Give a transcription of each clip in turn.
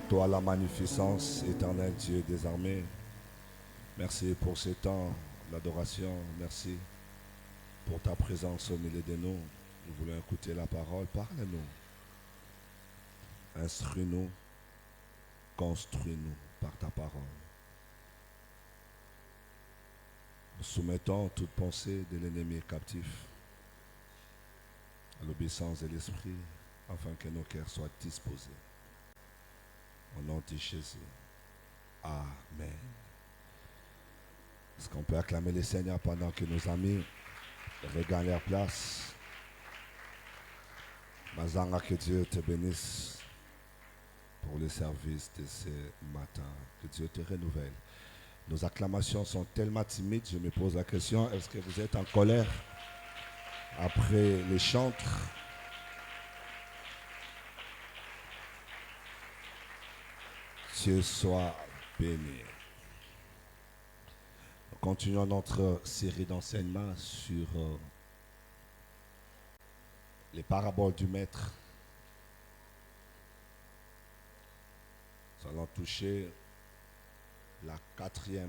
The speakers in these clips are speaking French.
toi la magnificence, éternel Dieu des armées. Merci pour ce temps d'adoration. Merci pour ta présence au milieu de nous. Nous voulons écouter la parole. Parle-nous. Instruis-nous. Construis-nous par ta parole. Nous soumettons toute pensée de l'ennemi captif à l'obéissance de l'Esprit afin que nos cœurs soient disposés. Au nom de Jésus. Amen. Est-ce qu'on peut acclamer le Seigneur pendant que nos amis regagnent leur place? Mazanga, que Dieu te bénisse pour le service de ce matin. Que Dieu te renouvelle. Nos acclamations sont tellement timides, je me pose la question, est-ce que vous êtes en colère après les chantres? Dieu soit béni. Nous continuons notre série d'enseignements sur les paraboles du Maître. Nous allons toucher la 4e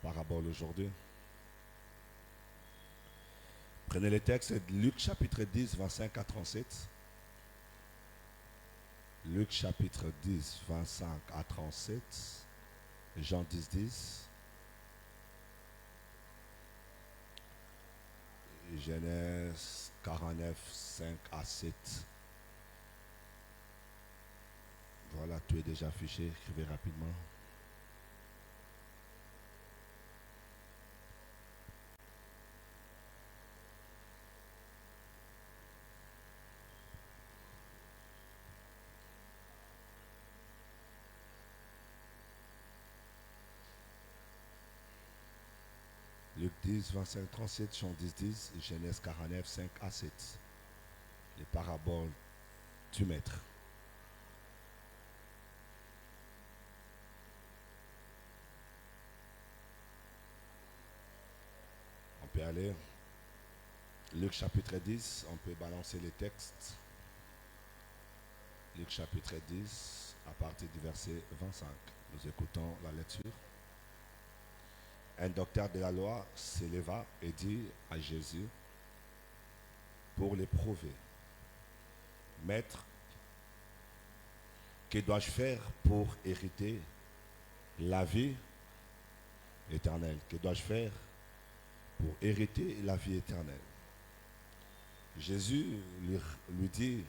parabole aujourd'hui. Prenez le texte de Luc chapitre 10, 25 à 37. Luc chapitre 10, 25 à 37. Jean 10, 10. Genèse 49, 5 à 7. Voilà, tout est déjà affiché. Écrivez rapidement. Luc 10, 25, 37, Jean 10, 10, Genèse 49, 5 à 7. Les paraboles du Maître. On peut aller. Luc chapitre 10, on peut balancer les textes. Luc chapitre 10, à partir du verset 25. Nous écoutons la lecture. Un docteur de la loi s'éleva et dit à Jésus, pour l'éprouver, Maître, que dois-je faire pour hériter la vie éternelle? Que dois-je faire pour hériter la vie éternelle? Jésus lui dit,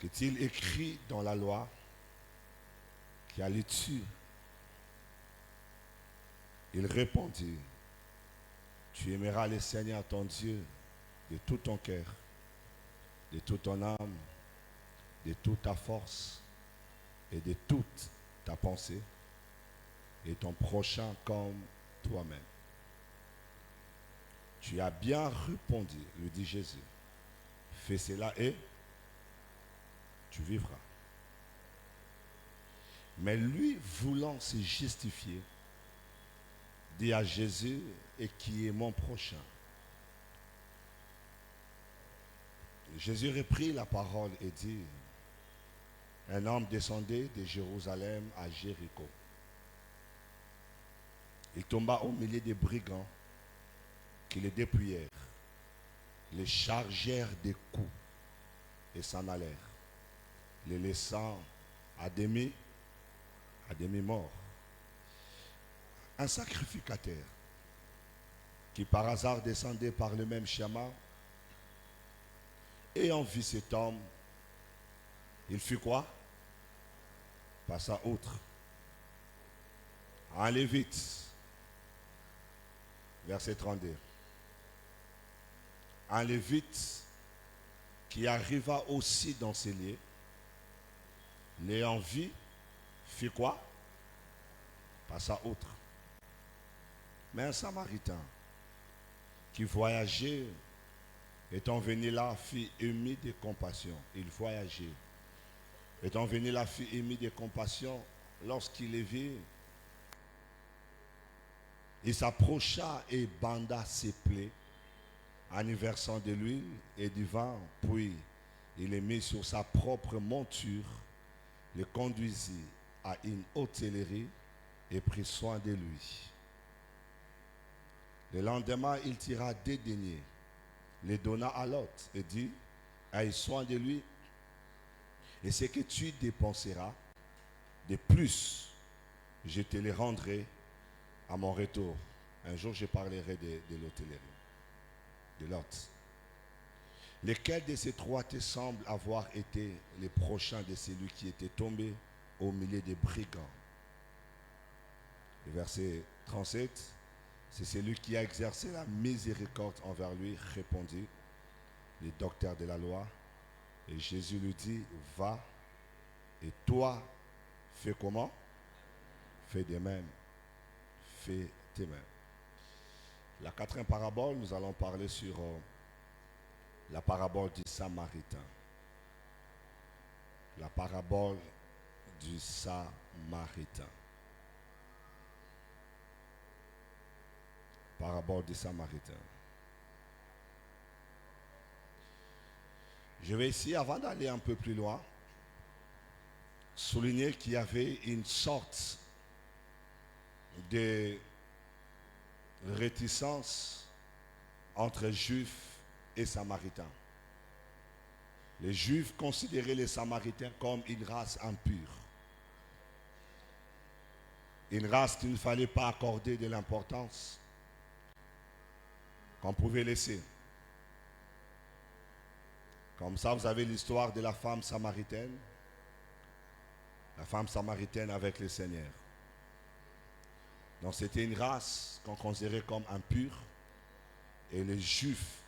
qu'est-il écrit dans la loi qui a les tuer? Il répondit, tu aimeras le Seigneur ton Dieu de tout ton cœur, de toute ton âme, de toute ta force et de toute ta pensée, et ton prochain comme toi-même. Tu as bien répondu, lui dit Jésus. Fais cela et tu vivras. Mais lui, voulant se justifier, dit à Jésus, et qui est mon prochain? Jésus reprit la parole et dit, un homme descendait de Jérusalem à Jéricho. Il tomba au milieu des brigands qui le dépouillèrent, les chargèrent des coups et s'en allèrent, les laissant à demi mort. Un sacrificateur qui par hasard descendait par le même chemin, ayant vu cet homme, il fit quoi? Passa outre. Un Lévite, verset 32. Un Lévite qui arriva aussi dans ces lieux, l'ayant vu, fit quoi? Passa outre. Mais un Samaritain qui voyageait, étant venu là, fit ému de compassion. Il voyageait. Étant venu là, fit ému de compassion. Lorsqu'il les vit, il s'approcha et banda ses plaies en y versant de l'huile et du vin. Puis il les mit sur sa propre monture le conduisit à une hôtellerie et prit soin de lui. Le lendemain, il tira 2 deniers, les donna à l'hôte et dit, aie soin de lui, et ce que tu dépenseras de plus, je te les rendrai à mon retour. Un jour, je parlerai de l'hôtellerie, de l'hôte. Lequel de ces 3 te semble avoir été le prochain de celui qui était tombé au milieu des brigands? Le verset 37, c'est celui qui a exercé la miséricorde envers lui, répondit le docteur de la loi. Et Jésus lui dit, va, et toi, fais comment? Fais de même. Fais de même. La 4e parabole, nous allons parler sur la parabole du Samaritain. La parabole du Samaritain. Parabole du Samaritain. Je vais ici, avant d'aller un peu plus loin, souligner qu'il y avait une sorte de réticence entre Juifs et Samaritains. Les Juifs considéraient les Samaritains comme une race impure. Une race qu'il ne fallait pas accorder de l'importance qu'on pouvait laisser. Comme ça, vous avez l'histoire de la femme samaritaine. La femme samaritaine avec le Seigneur. Donc c'était une race qu'on considérait comme impure. Et les Juifs,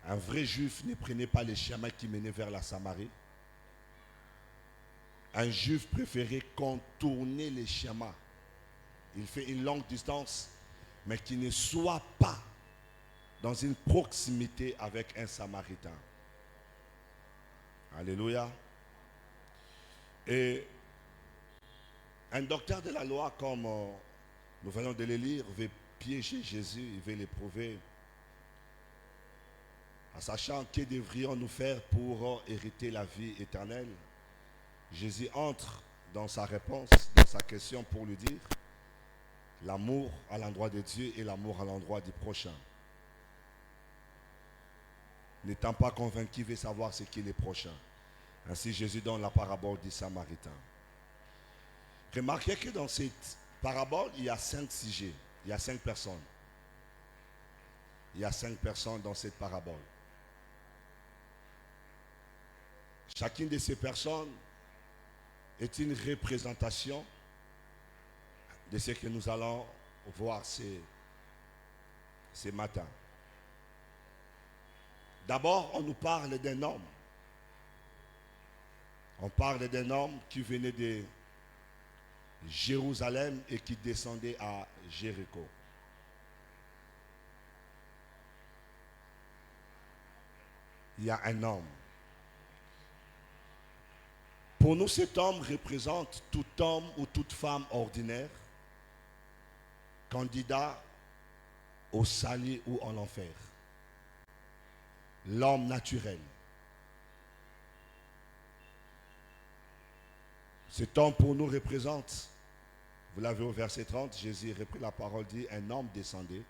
un vrai Juif ne prenait pas les chemins qui menaient vers la Samarie. Un Juif préférait contourner les chemins. Il fait une longue distance, mais qui ne soit pas dans une proximité avec un Samaritain. Alléluia. Et un docteur de la loi, comme nous venons de le lire, veut piéger Jésus, il veut l'éprouver. En sachant que devrions-nous faire pour hériter la vie éternelle, Jésus entre dans sa réponse, dans sa question pour lui dire l'amour à l'endroit de Dieu et l'amour à l'endroit du prochain. N'étant pas convaincu, il veut savoir ce qu'est le prochain. Ainsi, Jésus donne la parabole du Samaritain. Remarquez que dans cette parabole, il y a 5 sujets. Il y a 5 personnes. Il y a 5 personnes dans cette parabole. Chacune de ces personnes est une représentation de ce que nous allons voir ce matin. D'abord, on nous parle d'un homme. On parle d'un homme qui venait de Jérusalem et qui descendait à Jéricho. Il y a un homme. Pour nous, cet homme représente tout homme ou toute femme ordinaire, candidat au salut ou en enfer. L'homme naturel. Cet homme pour nous représente, vous l'avez au verset 30, Jésus reprit la parole, dit, un homme descendait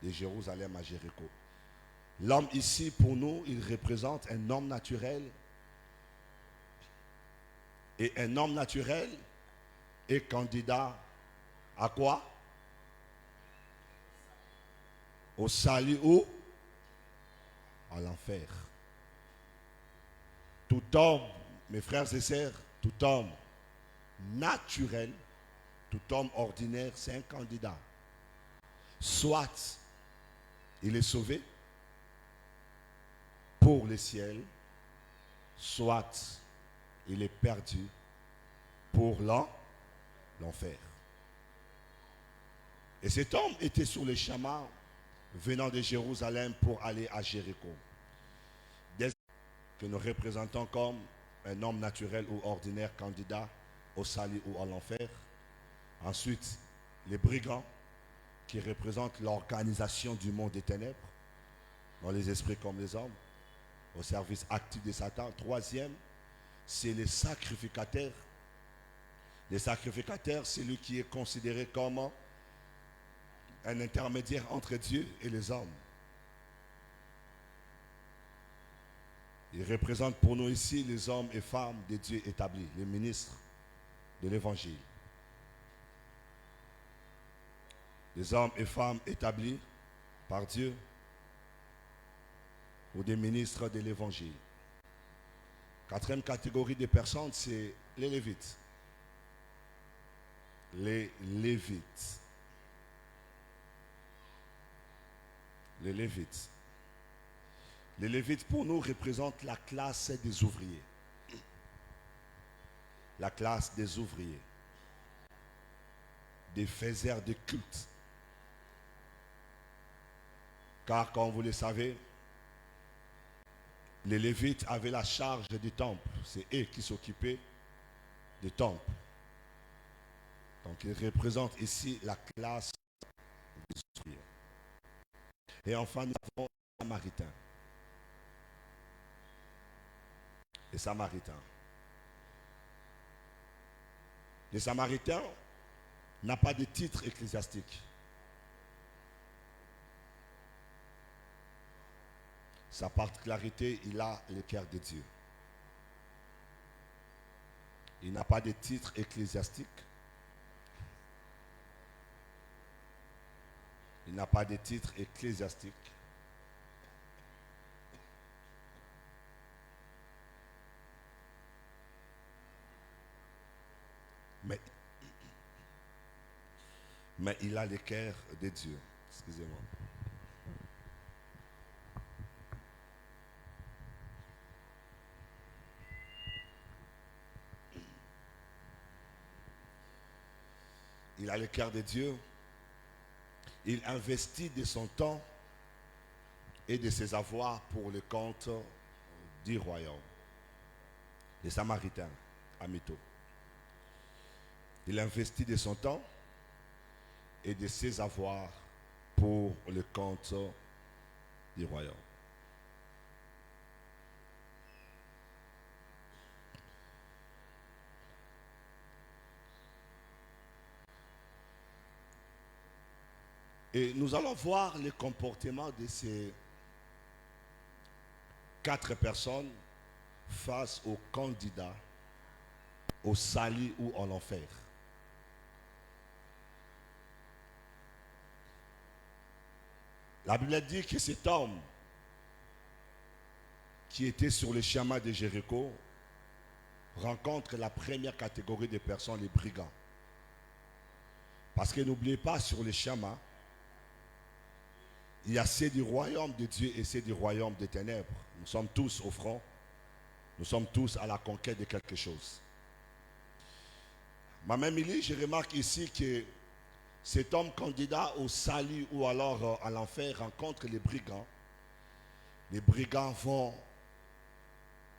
de Jérusalem à Jéricho. L'homme ici pour nous, il représente un homme naturel. Et un homme naturel est candidat à quoi? Au salut ou à l'enfer. Tout homme, mes frères et sœurs, tout homme naturel, tout homme ordinaire, c'est un candidat. Soit il est sauvé pour le ciel, soit il est perdu pour l'enfer. Et cet homme était sur le chemin venant de Jérusalem pour aller à Jéricho. Que nous représentons comme un homme naturel ou ordinaire candidat au salut ou à l'enfer. Ensuite, les brigands qui représentent l'organisation du monde des ténèbres, dans les esprits comme les hommes, au service actif de Satan. Troisième, c'est les sacrificateurs. Les sacrificateurs, c'est lui qui est considéré comme un intermédiaire entre Dieu et les hommes. Il représente pour nous ici les hommes et femmes de Dieu établis, les ministres de l'Évangile. Les hommes et femmes établis par Dieu ou des ministres de l'Évangile. Quatrième catégorie de personnes, c'est les Lévites. Les Lévites. Les Lévites. Les Lévites, pour nous, représentent la classe des ouvriers. La classe des ouvriers. Des faiseurs de culte. Car, comme vous le savez, les Lévites avaient la charge du temple. C'est eux qui s'occupaient du temple. Donc, ils représentent ici la classe des ouvriers. Et enfin, nous avons les Samaritains. Les Samaritains. Les Samaritains n'ont pas de titre ecclésiastique. Sa particularité, il a le cœur de Dieu. Il n'a pas de titre ecclésiastique. Il n'a pas de titre ecclésiastique. Mais il a le cœur de Dieu. Excusez-moi. Il a le cœur de Dieu. Il investit de son temps et de ses avoirs pour le compte du royaume. Les Samaritains, à Mito. Il investit de son temps et de ses avoirs pour le compte du royaume. Et nous allons voir le comportement de ces 4 personnes face aux candidats au salut ou en enfer. La Bible dit que cet homme qui était sur le chemin de Jéricho rencontre la première catégorie de personnes, les brigands. Parce que n'oubliez pas, sur le chemin, il y a ceux du royaume de Dieu et ceux du royaume des ténèbres. Nous sommes tous au front. Nous sommes tous à la conquête de quelque chose. Ma mère Milly, je remarque ici que cet homme candidat au salut ou alors à l'enfer rencontre les brigands. Les brigands vont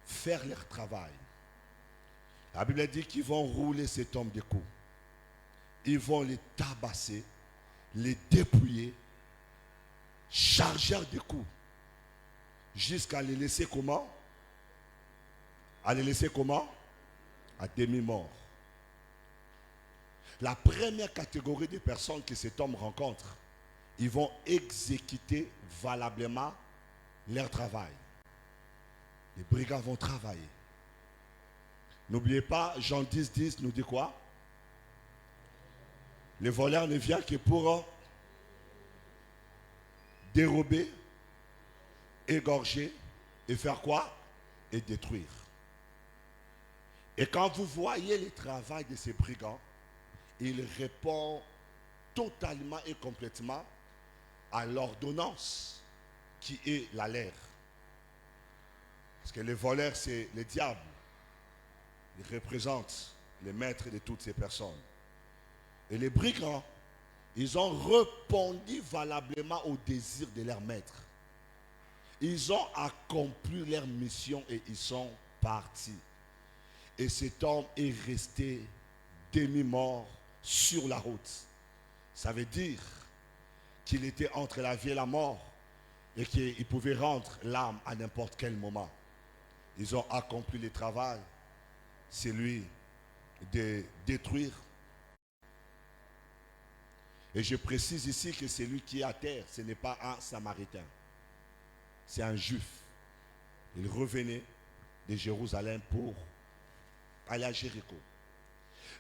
faire leur travail. La Bible dit qu'ils vont rouler cet homme de coups. Ils vont les tabasser, les dépouiller, charger de coups, jusqu'à les laisser comment? À les laisser comment? À demi-mort. La première catégorie de personnes que cet homme rencontre, ils vont exécuter valablement leur travail. Les brigands vont travailler. N'oubliez pas, Jean 10, 10 nous dit quoi? Le voleur ne vient que pour dérober, égorger et faire quoi? Et détruire. Et quand vous voyez le travail de ces brigands, il répond totalement et complètement à l'ordonnance qui est la leur. Parce que le voleur, c'est le diable. Il représente le maître de toutes ces personnes. Et les brigands, ils ont répondu valablement au désir de leur maître. Ils ont accompli leur mission et ils sont partis. Et cet homme est resté demi-mort sur la route. Ça veut dire qu'il était entre la vie et la mort et qu'il pouvait rendre l'âme à n'importe quel moment. Ils ont accompli le travail c'est lui de détruire. Et je précise ici que celui qui est à terre, ce n'est pas un Samaritain. C'est un Juif. Il revenait de Jérusalem pour aller à Jéricho.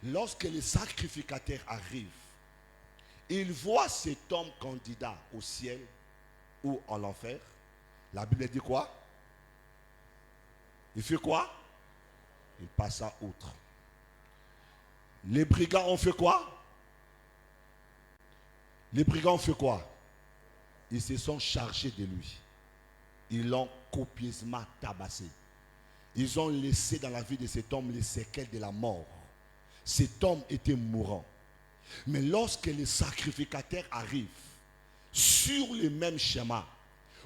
Lorsque les sacrificateurs arrivent, ils voient cet homme candidat au ciel ou en l'enfer. La Bible dit quoi? Il fait quoi? Il passa outre. Les brigands ont fait quoi? Les brigands ont fait quoi? Ils se sont chargés de lui. Ils l'ont copieusement tabassé. Ils ont laissé dans la vie de cet homme les séquelles de la mort. Cet homme était mourant. Mais lorsque les sacrificateurs arrivent sur le même schéma,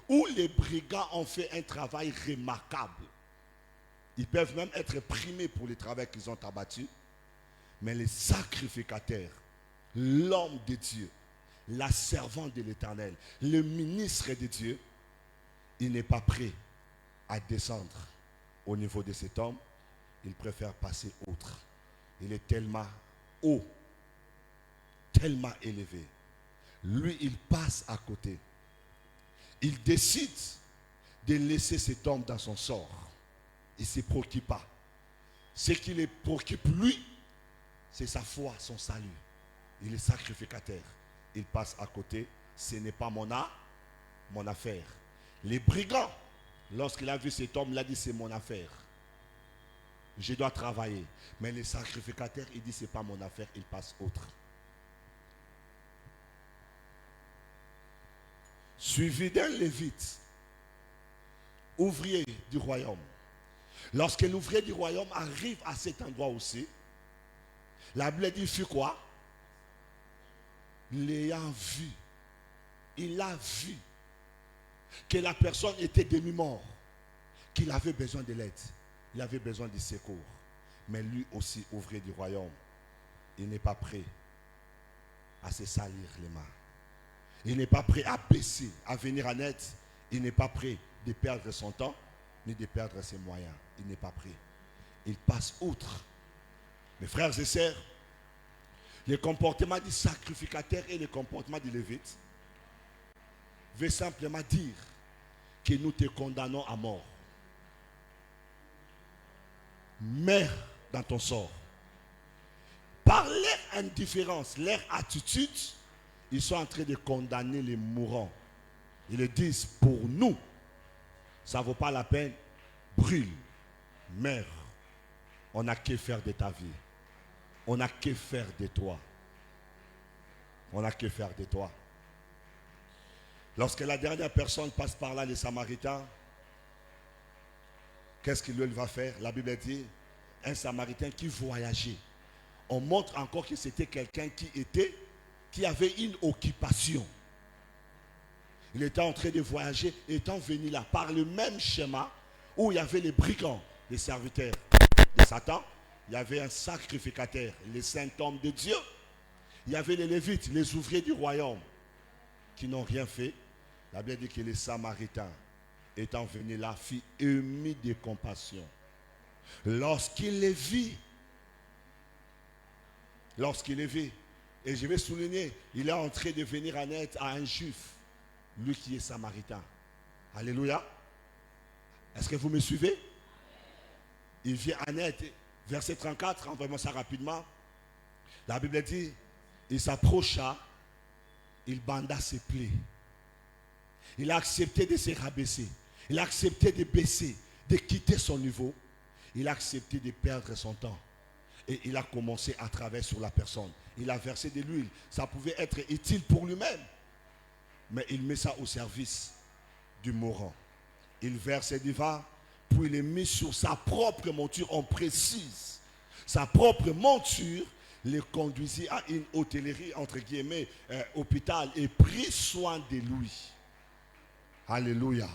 où les brigands ont fait un travail remarquable, ils peuvent même être primés pour le travail qu'ils ont abattu, mais les sacrificateurs, l'homme de Dieu, la servante de l'Éternel, le ministre de Dieu, il n'est pas prêt à descendre au niveau de cet homme. Il préfère passer outre. Il est tellement haut, tellement élevé. Lui, il passe à côté. Il décide de laisser cet homme dans son sort. Il ne se préoccupe pas. Ce qui le préoccupe, lui, c'est sa foi, son salut. Il est sacrificateur. Il passe à côté. Ce n'est pas mon affaire. Les brigands, lorsqu'il a vu cet homme, il a dit c'est mon affaire. Je dois travailler. Mais les sacrificateurs, il dit c'est pas mon affaire. Il passe autre. Suivi d'un lévite, ouvrier du royaume. Lorsque l'ouvrier du royaume arrive à cet endroit aussi, la Bible dit, il fit quoi? L'ayant vu, il a vu que la personne était demi-mort, qu'il avait besoin de l'aide, il avait besoin de secours. Mais lui aussi, ouvrier du royaume, il n'est pas prêt à se salir les mains. Il n'est pas prêt à baisser, à venir en aide. Il n'est pas prêt de perdre son temps, ni de perdre ses moyens. Il n'est pas prêt. Il passe outre. Mes frères et sœurs, le comportement du sacrificateur et le comportement du lévite veut simplement dire que nous te condamnons à mort. Meurs dans ton sort. Par leur indifférence, leur attitude, ils sont en train de condamner les mourants. Ils le disent, pour nous, ça ne vaut pas la peine. Brûle, meurs. On n'a qu'à faire de ta vie. On n'a qu'à faire de toi. On n'a qu'à faire de toi. Lorsque la dernière personne passe par là, les Samaritains, qu'est-ce qu'il va faire? La Bible dit, un Samaritain qui voyageait. On montre encore que c'était quelqu'un qui avait une occupation. Il était en train de voyager, étant venu là, par le même schéma où il y avait les brigands, les serviteurs de Satan. Il y avait un sacrificateur, les saints hommes de Dieu. Il y avait les Lévites, les ouvriers du royaume, qui n'ont rien fait. La Bible dit que les Samaritains, étant venus là, furent émus de compassion. Lorsqu'il les vit, et je vais souligner, il est en train de venir en aide à un juif, lui qui est samaritain. Alléluia. Est-ce que vous me suivez? Il vient en aide. Verset 34, envoyez-moi ça rapidement. La Bible dit, il s'approcha, il banda ses plaies. Il a accepté de se rabaisser. Il a accepté de baisser, de quitter son niveau. Il a accepté de perdre son temps. Et il a commencé à travailler sur la personne. Il a versé de l'huile. Ça pouvait être utile pour lui-même. Mais il met ça au service du mourant. Il verse du vin, puis il est mis sur sa propre monture. On précise. Sa propre monture le conduisit à une hôtellerie, entre guillemets, hôpital, et prit soin de lui. Alléluia.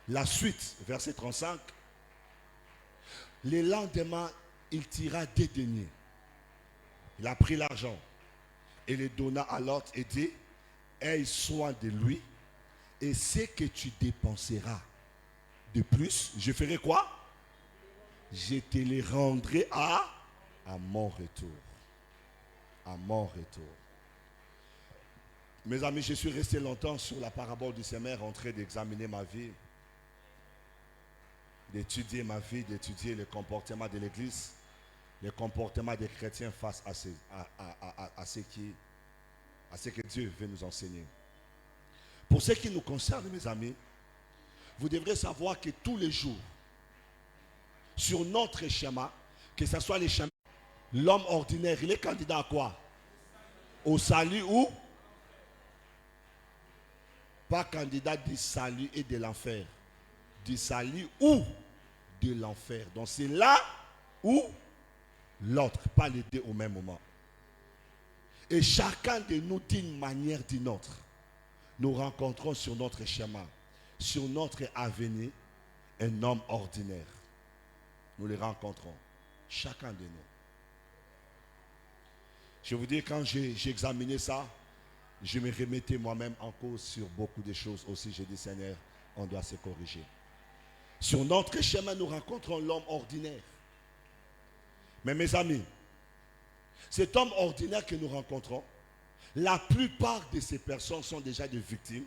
La suite, verset 35. Le lendemain, il tira des deniers. Il a pris l'argent et le donna à l'autre et dit, aie soin de lui et ce que tu dépenseras de plus, je ferai quoi? je te les rendrai à mon retour. À mon retour. Mes amis, je suis resté longtemps sur la parabole du semeur en train d'examiner ma vie, d'étudier ma vie, d'étudier le comportement de l'Église, le comportement des chrétiens face à ce que Dieu veut nous enseigner. Pour ce qui nous concerne, mes amis, vous devrez savoir que tous les jours, sur notre schéma, que ce soit les schémas, l'homme ordinaire, il est candidat à quoi? Au salut ou? Pas candidat du salut et de l'enfer. Du salut ou de l'enfer. Donc c'est là ou l'autre, pas les deux au même moment. Et chacun de nous, d'une manière ou d'une autre, nous rencontrons sur notre chemin, sur notre avenir, un homme ordinaire. Nous les rencontrons, chacun de nous. Je vous dis, quand j'ai examiné ça, je me remettais moi-même en cause sur beaucoup de choses aussi. J'ai dit, Seigneur, on doit se corriger. Sur notre chemin, nous rencontrons l'homme ordinaire. Mais mes amis, cet homme ordinaire que nous rencontrons, la plupart de ces personnes sont déjà des victimes,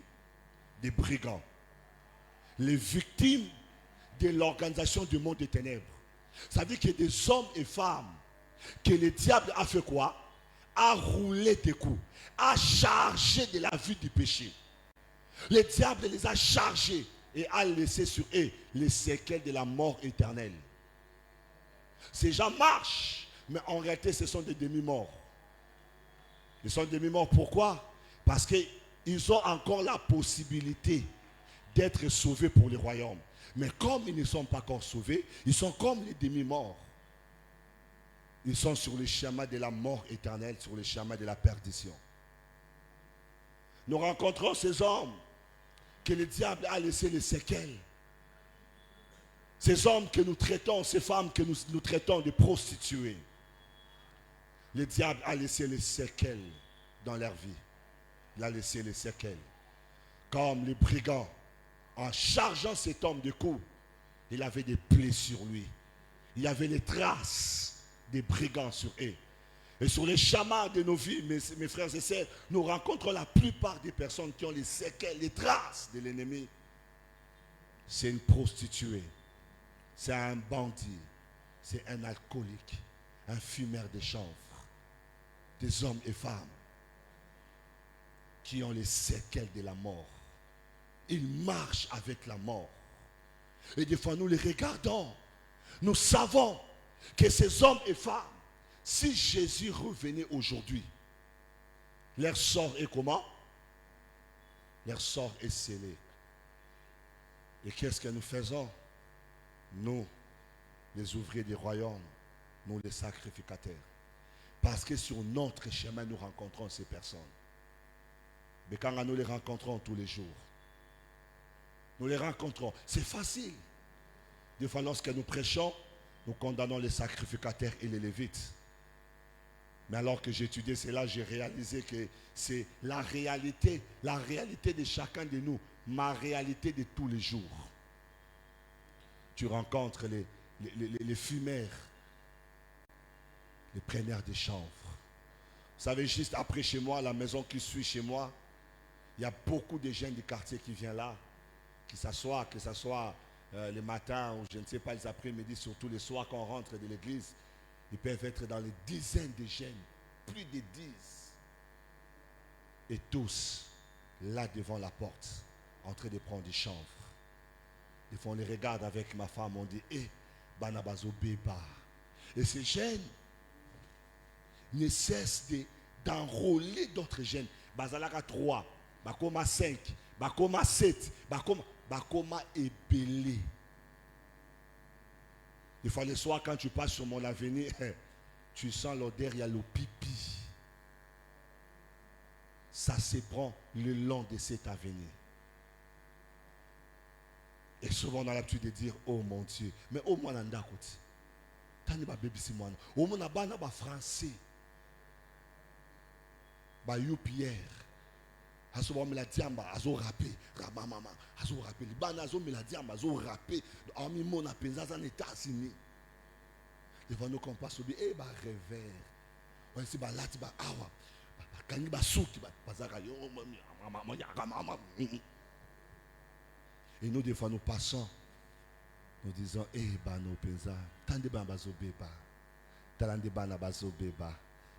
des brigands. Les victimes de l'organisation du monde des ténèbres. Ça veut dire qu'il y a des hommes et femmes que le diable a fait quoi? A roulé des coups, a chargé de la vie du péché. Le diable les a chargés et a laissé sur eux les séquelles de la mort éternelle. Ces gens marchent, mais en réalité ce sont des demi-morts. Ils sont demi-morts, pourquoi? Parce qu'ils ont encore la possibilité d'être sauvés pour le royaume. Mais comme ils ne sont pas encore sauvés, ils sont comme les demi-morts. Ils sont sur le chemin de la mort éternelle, sur le chemin de la perdition. Nous rencontrons ces hommes que le diable a laissé les séquelles. Ces hommes que nous traitons, ces femmes que nous traitons de prostituées. Le diable a laissé les séquelles dans leur vie. Il a laissé les séquelles. Comme les brigands, en chargeant cet homme de coups, il avait des plaies sur lui. Il y avait les traces des brigands sur eux. Et sur les chemins de nos vies, mes frères et sœurs, nous rencontrons la plupart des personnes qui ont les séquelles, les traces de l'ennemi. C'est une prostituée, c'est un bandit, c'est un alcoolique, un fumeur de chanvre. Des hommes et femmes qui ont les séquelles de la mort. Ils marchent avec la mort. Et des fois, nous les regardons. Nous savons que ces hommes et femmes, si Jésus revenait aujourd'hui, leur sort est comment? Leur sort est scellé. Et qu'est-ce que nous faisons? Nous, les ouvriers du royaume, nous les sacrificateurs. Parce que sur notre chemin, nous rencontrons ces personnes. Mais quand nous les rencontrons tous les jours, nous les rencontrons. C'est facile. Des fois, lorsque nous prêchons, nous condamnons les sacrificateurs et les lévites. Mais alors que j'étudiais cela, j'ai réalisé que c'est la réalité de chacun de nous, ma réalité de tous les jours. Tu rencontres les fumeurs, les preneurs de chanvre. Vous savez, juste après chez moi, la maison qui suit chez moi, il y a beaucoup de jeunes du quartier qui viennent là, qui s'assoient, que ce soit le matin ou je ne sais pas, les après-midi, surtout les soirs quand on rentre de l'église. Ils peuvent être dans les dizaines de jeunes, plus de 10. Et tous, là devant la porte, en train de prendre des chanvres. Des fois, on les regarde avec ma femme, on dit, eh, Banabazo Beba. Et ces jeunes ne cessent d'enrôler d'autres jeunes. Bazalaka 3, Bakoma 5, Bakoma 7, Bakoma ébélé. Des fois, le soir, quand tu passes sur mon avenir, tu sens l'odeur, il y a le pipi. Ça se prend le long de cet avenir. Et souvent, on a l'habitude de dire, oh mon Dieu, mais oh mon andakoti. Tani ba baby si moi. Oh mon abana ba français. Ba UPR. Azo ba me la diamba, azo rapper, raba mama, azo rapper. Libana azo me la diamba, azo rapper. Ami mon apenza za n'États-Unis. Devant nous, qu'on passe au bien, et bah, revers. On dit, bah, là, tu vas, ah, ouais. Quand il va souki, bah, et nous, des fois, nous passons, nous disons, eh, bah, nous, pesa, tant de bazo beba, tant de bazo beba,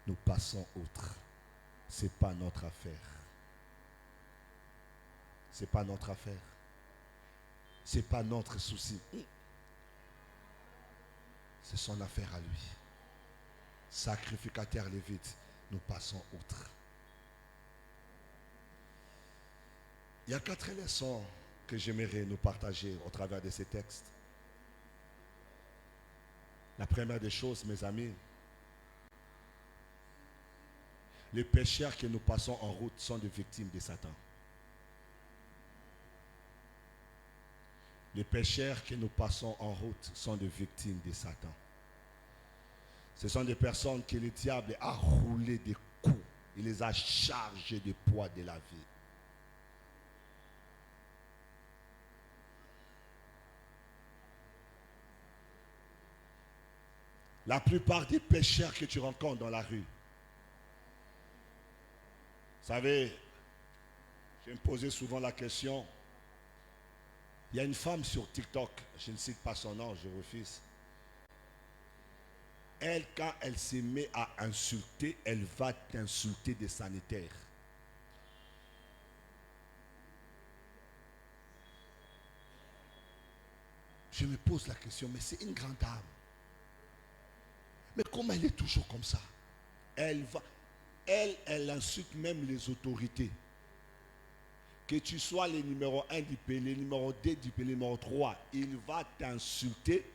nous passons autre. Ce n'est pas notre affaire. Ce n'est pas notre affaire. Ce n'est pas notre souci. C'est son affaire à lui. Sacrificateur lévite, nous passons outre. Il y a 4 leçons que j'aimerais nous partager au travers de ces textes. La première des choses, mes amis, les pécheurs que nous passons en route sont des victimes de Satan. Les pécheurs que nous passons en route sont des victimes de Satan. Ce sont des personnes que le diable a roulé des coups. Il les a chargés du poids de la vie. La plupart des pécheurs que tu rencontres dans la rue, vous savez, je me posais souvent la question. Il y a une femme sur TikTok, je ne cite pas son nom, je refuse. Elle, quand elle se met à insulter, elle va t'insulter des sanitaires. Je me pose la question, mais c'est une grande dame. Mais comment elle est toujours comme ça? Elle insulte même les autorités. Que tu sois le numéro 1 du pays, le numéro 2 du pays, le numéro 3, il va t'insulter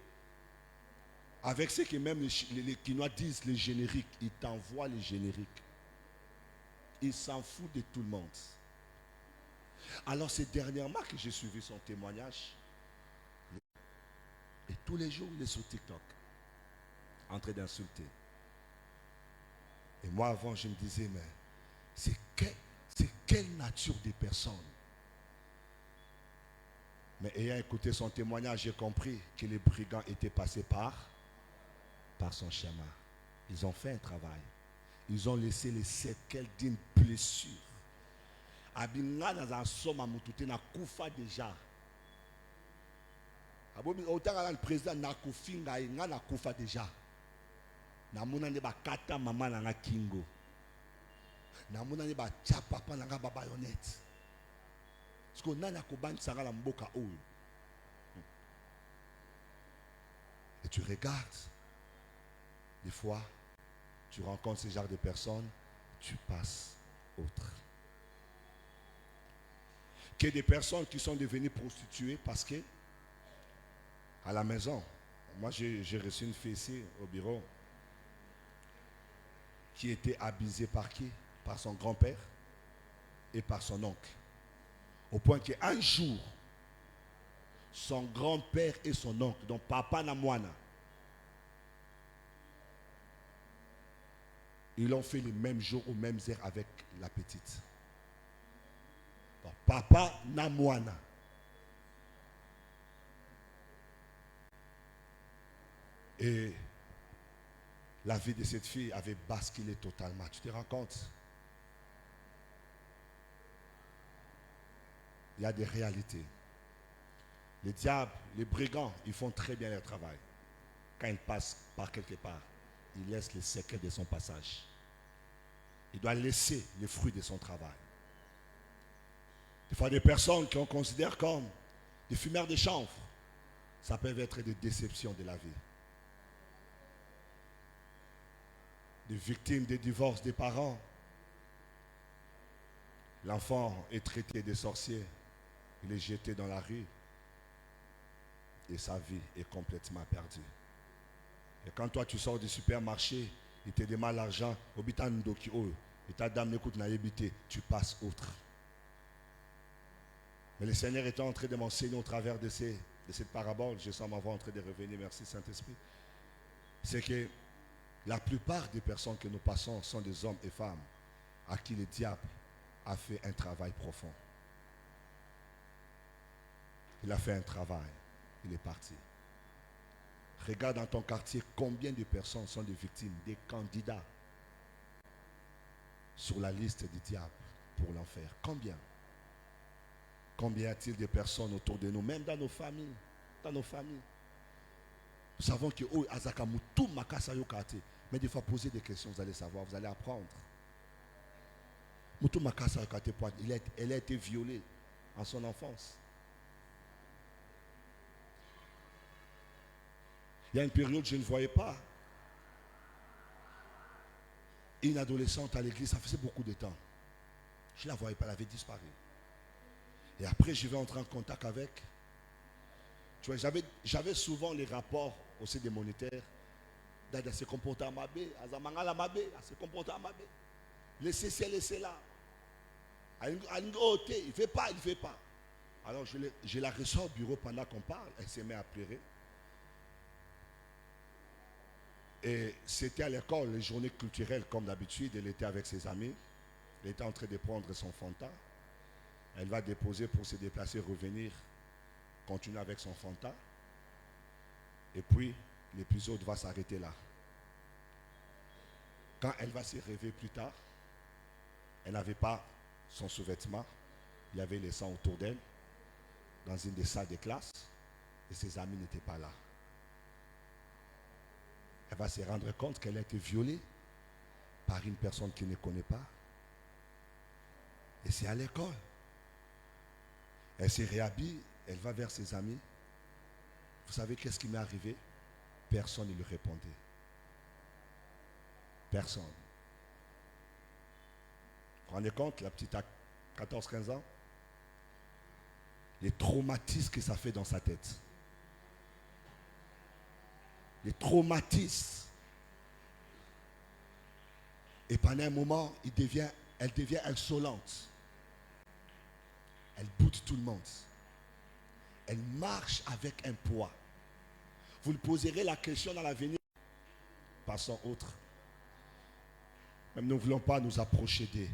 avec ce que même les Quinois disent, les génériques. Il t'envoie les génériques. Il s'en fout de tout le monde. Alors c'est dernièrement que j'ai suivi son témoignage. Et tous les jours, il est sur TikTok, en train d'insulter. Et moi, avant, je me disais, mais c'est quelle nature de personne? Mais ayant écouté son témoignage, j'ai compris que les brigands étaient passés par son chemin. Ils ont fait un travail. Ils ont laissé les séquelles d'une blessure. Abinga dans un somme à Moutouté na koufa déjà. Autant le président na koufinga nga na koufa déjà. Na mona ne ba kata mama na nga kingo. Na mona ne ba tia papa na nga ba bayonnette. Parce que nana ko ban sanga la mboka oyo. Et tu regardes. Des fois, tu rencontres ce genre de personnes, tu passes autre. Que des personnes qui sont devenues prostituées parce que à la maison, moi j'ai reçu une fille ici au bureau qui était abusée par qui? Par son grand-père et par son oncle. Au point qu'un jour, son grand-père et son oncle, donc papa na moana, ils l'ont fait les mêmes jours aux mêmes heures avec la petite. Donc, papa na moana. Et la vie de cette fille avait basculé totalement. Tu te rends compte? Il y a des réalités. Les diables, les brigands, ils font très bien leur travail. Quand ils passent par quelque part, il laisse les séquelles de son passage. Il doit laisser les fruits de son travail. Des fois, des personnes qu'on considère comme des fumeurs de chanvre, ça peut être des déceptions de la vie. Des victimes des divorces des parents. L'enfant est traité de sorcier. Il est jeté dans la rue. Et sa vie est complètement perdue. Et quand toi tu sors du supermarché, il te demande l'argent, et ta dame n'écoute n'a évité, tu passes autre. Mais le Seigneur est en train de m'enseigner au travers de cette parabole, je sens ma voix en train de revenir, merci Saint-Esprit. C'est que la plupart des personnes que nous passons sont des hommes et femmes à qui le diable a fait un travail profond. Il a fait un travail, il est parti. Regarde dans ton quartier combien de personnes sont des victimes, des candidats sur la liste du diable pour l'enfer. Combien? Combien y a-t-il de personnes autour de nous, même dans nos familles, dans nos familles? Nous savons que oh, Azakamu, tout makasa yokate. Mais des fois, poser des questions, vous allez savoir, vous allez apprendre. Moutou makasa yokate, elle a été violée en son enfance. Il y a une période, je ne voyais pas une adolescente à l'église, ça faisait beaucoup de temps. Je ne la voyais pas, elle avait disparu. Et après, je vais entrer en contact avec. Tu vois, j'avais souvent les rapports aussi des monitaires. Dada se comporter à Mabé, Azamangala Mabé, se comporter à Mabé. Laissez là. Il ne fait pas, il ne fait pas. Alors je la reçois au bureau pendant qu'on parle, elle se met à pleurer. Et c'était à l'école, les journées culturelles comme d'habitude, elle était avec ses amis. Elle était en train de prendre son Fanta. Elle va déposer pour se déplacer, revenir, continuer avec son Fanta. Et puis, l'épisode va s'arrêter là. Quand elle va se réveiller plus tard, elle n'avait pas son sous-vêtement. Il y avait les sangs autour d'elle, dans une des salles de classe, et ses amis n'étaient pas là. Elle va se rendre compte qu'elle a été violée par une personne qu'elle ne connaît pas. Et c'est à l'école. Elle se réhabille, elle va vers ses amis. Vous savez qu'est-ce qui m'est arrivé? Personne ne lui répondait. Personne. Vous vous rendez compte, la petite a 14-15 ans? Les traumatismes que ça fait dans sa tête. Les traumatismes. Et pendant un moment, elle devient insolente. Elle boude tout le monde. Elle marche avec un poids. Vous lui poserez la question dans l'avenir. Passons autre. Même nous ne voulons pas nous approcher d'eux.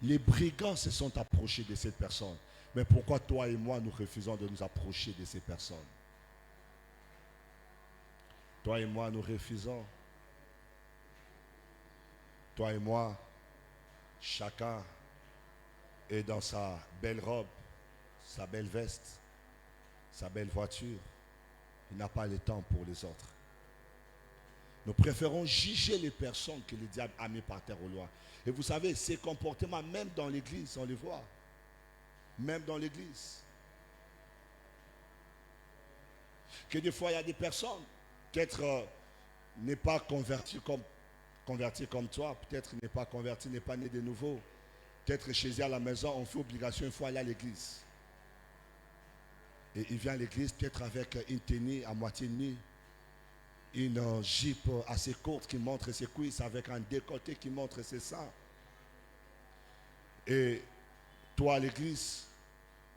Les brigands se sont approchés de cette personne. Mais pourquoi toi et moi nous refusons de nous approcher de ces personnes? Toi et moi nous refusons. Toi et moi, chacun est dans sa belle robe, sa belle veste, sa belle voiture. Il n'a pas le temps pour les autres. Nous préférons juger les personnes que le diable a mis par terre au loin. Et vous savez, ces comportements, même dans l'église, on les voit. Même dans l'église. Que des fois, il y a des personnes, peut-être n'est pas converti comme toi, peut-être n'est pas converti, n'est pas né de nouveau. Peut-être chez eux à la maison, on fait obligation une fois aller à l'église. Et il vient à l'église peut-être avec une tenue à moitié nue, une jupe assez courte qui montre ses cuisses, avec un décolleté qui montre ses seins. Et toi à l'église,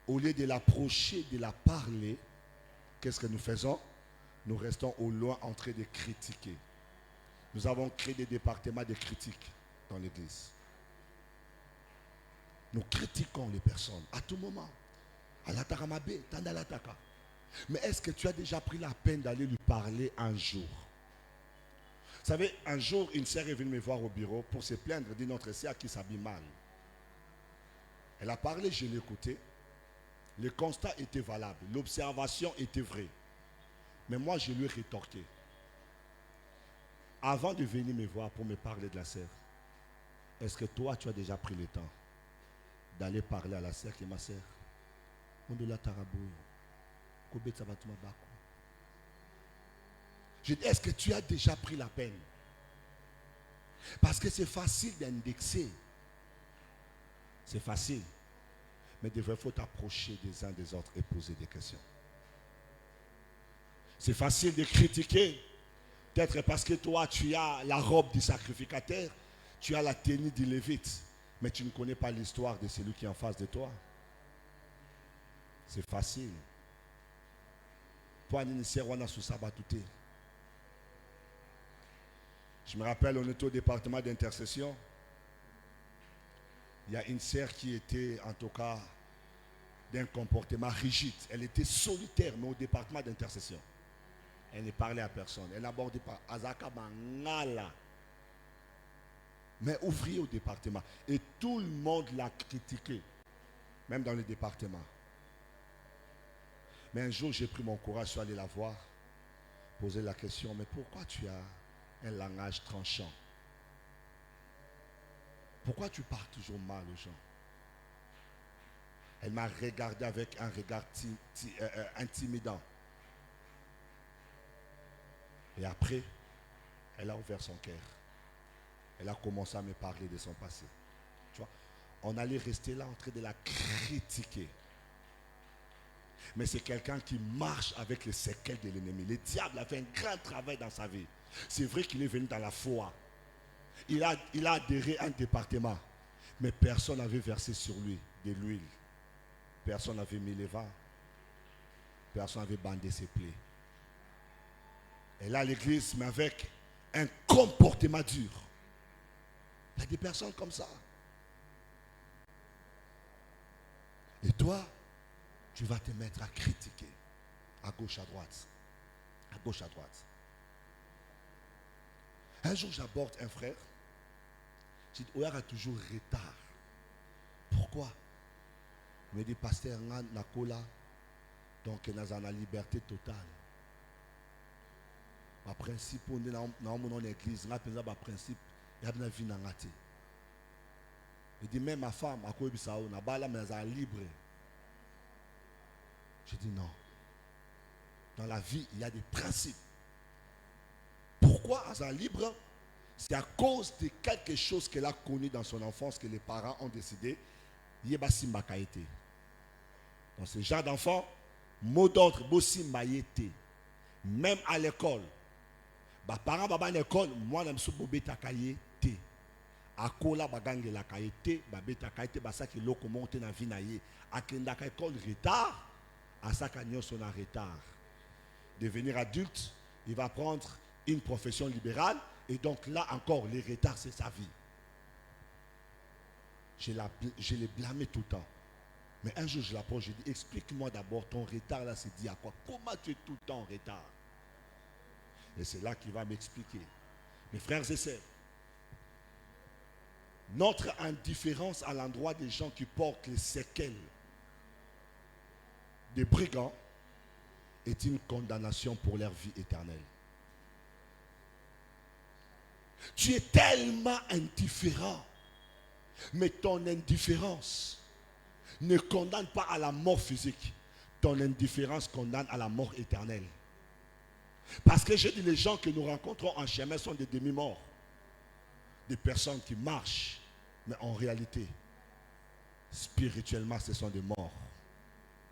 au lieu de l'approcher, de la parler, qu'est-ce que nous faisons? Nous restons au loin en train de critiquer. Nous avons créé des départements de critiques dans l'église. Nous critiquons les personnes à tout moment. Mais est-ce que tu as déjà pris la peine d'aller lui parler un jour? Vous savez, un jour, une sœur est venue me voir au bureau pour se plaindre d'une autre sœur qui s'habille mal. Elle a parlé, je l'ai écouté. Le constat était valable, l'observation était vraie. Mais moi, je lui ai rétorqué. Avant de venir me voir pour me parler de la sœur, est-ce que toi, tu as déjà pris le temps d'aller parler à la sœur qui est ma sœur? Je dis, est-ce que tu as déjà pris la peine? Parce que c'est facile d'indexer. C'est facile. Mais il faut t'approcher des uns des autres et poser des questions. C'est facile de critiquer. Peut-être parce que toi, tu as la robe du sacrificateur, tu as la tenue du lévite, mais tu ne connais pas l'histoire de celui qui est en face de toi. C'est facile. Pour un initié, on a sous sabatouté. Je me rappelle, on était au département d'intercession. Il y a une sœur qui était, en tout cas, d'un comportement rigide. Elle était solitaire, mais au département d'intercession. Elle ne parlait à personne. Elle n'abordait pas. Azaka Bangala. Mais ouvrier au département. Et tout le monde l'a critiqué. Même dans le département. Mais un jour, j'ai pris mon courage, je suis allé la voir. Poser la question, mais pourquoi tu as un langage tranchant? Pourquoi tu parles toujours mal aux gens? Elle m'a regardé avec un regard intimidant. Et après, elle a ouvert son cœur. Elle a commencé à me parler de son passé. Tu vois, on allait rester là en train de la critiquer. Mais c'est quelqu'un qui marche avec les séquelles de l'ennemi. Le diable a fait un grand travail dans sa vie. C'est vrai qu'il est venu dans la foi. Il a adhéré à un département. Mais personne n'avait versé sur lui de l'huile. Personne n'avait mis les vins. Personne n'avait bandé ses plaies. Et là, l'église, mais avec un comportement dur. Il y a des personnes comme ça. Et toi, tu vas te mettre à critiquer. À gauche, à droite. À gauche, à droite. Un jour, j'aborde un frère. Je dis, Oya a toujours retard. Pourquoi? Il me dit, pasteur, Nakola, donc il a la liberté totale. Ma principe, on est dans mon église, on a un principe, il y a une vie dans la vie. Il dit, même ma femme, à quoi il n'a pas la maison libre. Je dis non. Dans la vie, il y a des principes. Pourquoi à libre? C'est à cause de quelque chose qu'elle a connu dans son enfance que les parents ont décidé. Yeba Simbakaïté. Dans ce genre d'enfant, mot d'ordre, Bosimbaïté. Même à l'école. Bah, parents, baba à l'école, moi, je suis bobeta kaïté. À kola bagange la kaïté, babeta kaïté, basa qui loko monte na vie naïe. À kenda école retard, à sa canyon son retard. Devenir adulte, il va prendre une profession libérale. Et donc là encore, les retards, c'est sa vie. Je l'ai blâmé tout le temps. Mais un jour, je l'approche, je dis, explique-moi d'abord, ton retard là, c'est dit à quoi? Comment tu es tout le temps en retard? Et c'est là qu'il va m'expliquer. Mes frères et sœurs, notre indifférence à l'endroit des gens qui portent les séquelles des brigands est une condamnation pour leur vie éternelle. Tu es tellement indifférent, mais ton indifférence ne condamne pas à la mort physique. Ton indifférence condamne à la mort éternelle. Parce que je dis, les gens que nous rencontrons en chemin sont des demi-morts. Des personnes qui marchent, mais en réalité, spirituellement, ce sont des morts.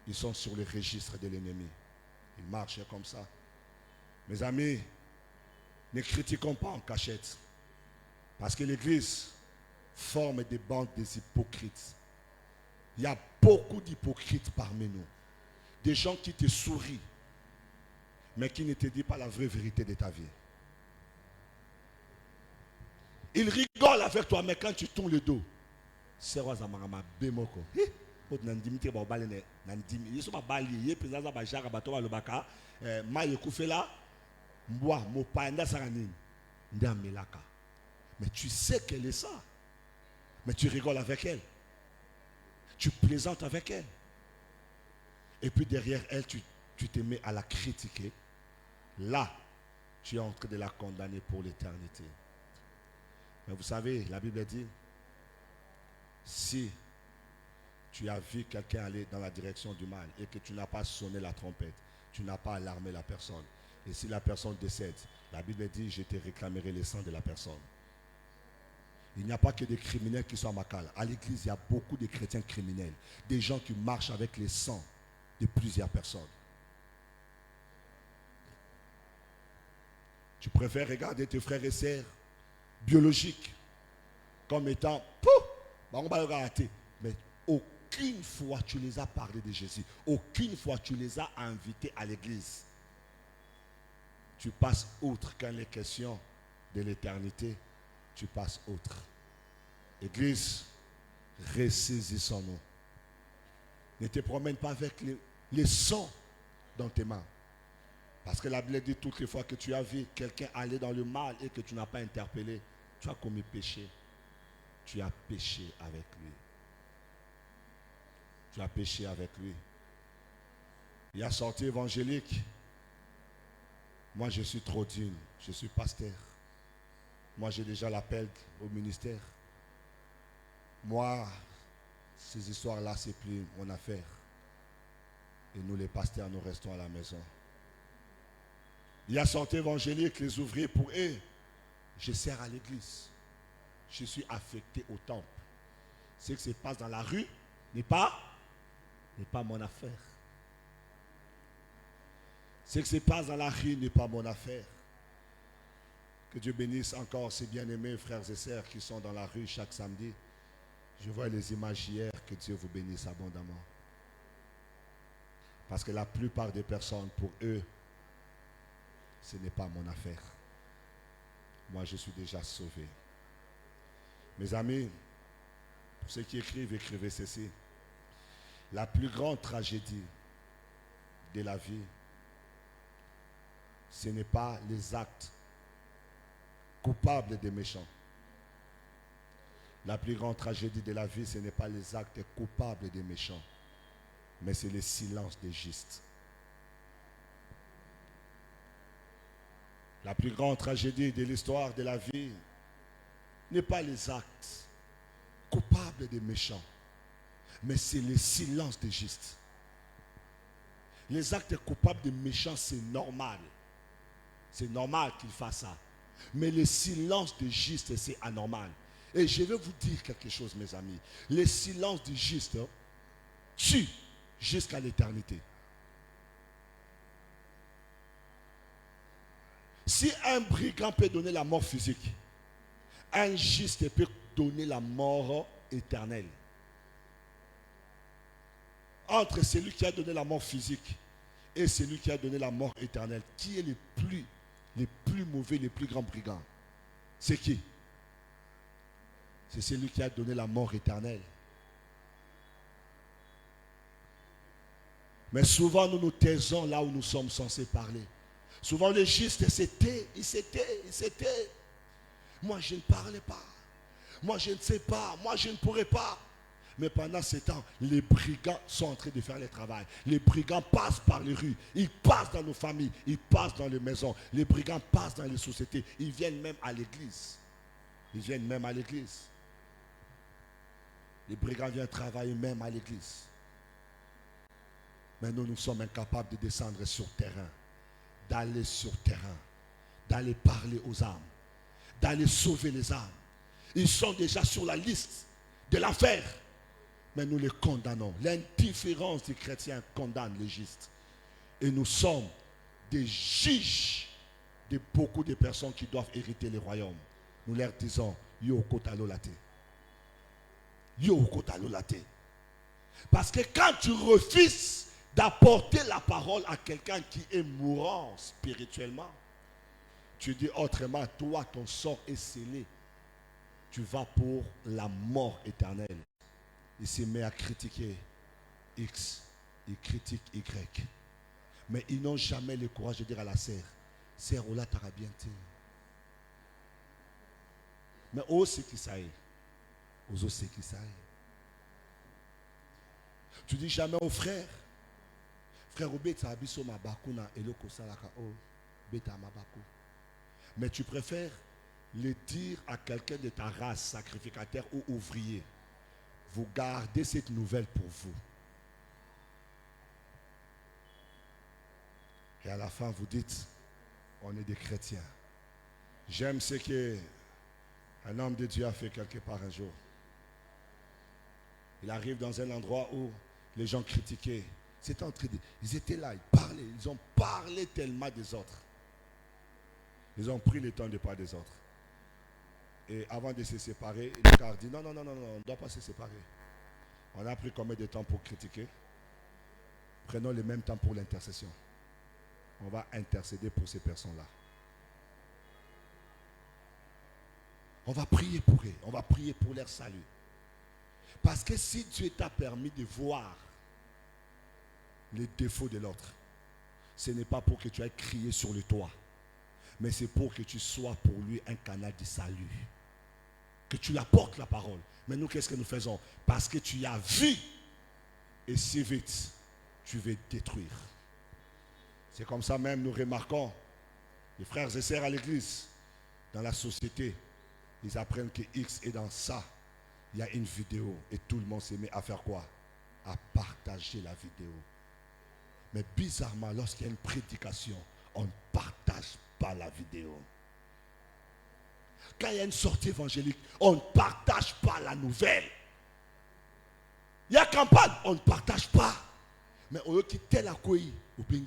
Ils sont sur le registre de l'ennemi. Ils marchent comme ça. Mes amis, ne critiquons pas en cachette. Parce que l'Église forme des bandes des hypocrites. Il y a beaucoup d'hypocrites parmi nous. Des gens qui te sourient, mais qui ne te disent pas la vraie vérité de ta vie. Ils rigolent avec toi, mais quand tu tournes le dos, c'est quoi ça m'a bémoko. Nandimite ba balene nandimi yeso ba bali ye prezaza ba jara ba to ba lobaka ma yekufela mbwa mo panda saranini ndamelaka. Mais tu sais qu'elle est ça. Mais tu rigoles avec elle. Tu plaisantes avec elle. Et puis derrière elle, tu te mets à la critiquer. Là, tu es en train de la condamner pour l'éternité. Mais vous savez, la Bible dit, si tu as vu quelqu'un aller dans la direction du mal et que tu n'as pas sonné la trompette, tu n'as pas alarmé la personne, et si la personne décède, la Bible dit, je te réclamerai le sang de la personne. Il n'y a pas que des criminels qui sont à Makala. À l'église, il y a beaucoup de chrétiens criminels. Des gens qui marchent avec les sangs de plusieurs personnes. Tu préfères regarder tes frères et sœurs biologiques comme étant mais aucune fois tu les as parlé de Jésus. Aucune fois tu les as invités à l'église. Tu passes outre quand les questions de l'éternité. Tu passes outre. Église, ressaisissons-nous. Ne te promène pas avec les sons dans tes mains. Parce que la Bible dit toutes les fois que tu as vu quelqu'un aller dans le mal et que tu n'as pas interpellé, tu as commis péché. Tu as péché avec lui. Tu as péché avec lui. Il y a sorti évangélique. Moi, je suis trop digne. Je suis pasteur. Moi, j'ai déjà l'appel au ministère. Moi, ces histoires-là, c'est plus mon affaire. Et nous, les pasteurs, nous restons à la maison. Il y a sorti évangélique, les ouvriers pour eux. Je sers à l'église. Je suis affecté au temple. Ce qui se passe dans la rue n'est pas mon affaire. Ce qui se passe dans la rue n'est pas mon affaire. Que Dieu bénisse encore ces bien-aimés frères et sœurs qui sont dans la rue chaque samedi. Je vois les images hier. Que Dieu vous bénisse abondamment. Parce que la plupart des personnes, pour eux, ce n'est pas mon affaire. Moi, je suis déjà sauvé. Mes amis, pour ceux qui écrivent, écrivez ceci. La plus grande tragédie de la vie, ce n'est pas les actes coupables des méchants. La plus grande tragédie de la vie, ce n'est pas les actes coupables des méchants, mais c'est le silence des justes. La plus grande tragédie de l'histoire de la vie n'est pas les actes coupables des méchants, mais c'est le silence des justes. Les actes coupables des méchants, c'est normal. C'est normal qu'ils fassent ça. Mais le silence des justes, c'est anormal. Et je vais vous dire quelque chose, mes amis. Le silence du juste tue jusqu'à l'éternité. Si un brigand peut donner la mort physique, un juste peut donner la mort éternelle. Entre celui qui a donné la mort physique et celui qui a donné la mort éternelle, qui est le plus mauvais, le plus grand brigand? C'est qui? C'est celui qui a donné la mort éternelle. Mais souvent, nous nous taisons là où nous sommes censés parler. Souvent, les justes ils s'étaient. Moi, je ne parlais pas. Moi, je ne sais pas. Moi, je ne pourrais pas. Mais pendant ce temps, les brigands sont en train de faire le travail. Les brigands passent par les rues. Ils passent dans nos familles. Ils passent dans les maisons. Les brigands passent dans les sociétés. Ils viennent même à l'église. Ils viennent même à l'église. Les brigands viennent travailler même à l'église. Mais nous sommes incapables de descendre sur terrain. D'aller sur terrain. D'aller parler aux âmes. D'aller sauver les âmes. Ils sont déjà sur la liste de l'enfer. Mais nous les condamnons. L'indifférence des chrétiens condamne les justes. Et nous sommes des juges de beaucoup de personnes qui doivent hériter le royaume. Nous leur disons, yo kotalo late. Yo kotalo late. Parce que quand tu refuses d'apporter la parole à quelqu'un qui est mourant spirituellement, tu dis autrement, toi ton sort est scellé. Tu vas pour la mort éternelle. Il se met à critiquer X, il critique Y. Mais ils n'ont jamais le courage de dire à la sœur, sœur, Ola t'aura bien été. Mais eux, c'est qui ça est. Aux autres, c'est qui ça est. Tu dis jamais au frère, frère, obeta abiso mabakuna eloko salaka o beta mabaku. Mais tu préfères le dire à quelqu'un de ta race, sacrificateur ou ouvrier. Vous gardez cette nouvelle pour vous. Et à la fin, vous dites, on est des chrétiens. J'aime ce qu'un homme de Dieu a fait quelque part un jour. Il arrive dans un endroit où les gens critiquaient. Ils étaient là, ils parlaient. Ils ont parlé tellement des autres. Ils ont pris le temps de parler des autres. Et avant de se séparer, le car dit non, on ne doit pas se séparer. On a pris combien de temps pour critiquer? Prenons le même temps pour l'intercession. On va intercéder pour ces personnes-là. On va prier pour eux. On va prier pour leur salut. Parce que si Dieu t'a permis de voir les défauts de l'autre, ce n'est pas pour que tu ailles crier sur le toit, mais c'est pour que tu sois pour lui un canal de salut. Que tu lui apportes la parole. Mais nous, qu'est-ce que nous faisons? Parce que tu y as vu, et si vite, tu veux détruire. C'est comme ça même, nous remarquons, les frères et sœurs à l'église, dans la société, ils apprennent que X est dans ça. Il y a une vidéo, et tout le monde se met à faire quoi? À partager la vidéo. Mais bizarrement, lorsqu'il y a une prédication, on ne partage pas la vidéo. Quand il y a une sortie évangélique, on ne partage pas la nouvelle. Il y a campagne, on ne partage pas. Mais on qui tel à quoi au pingi.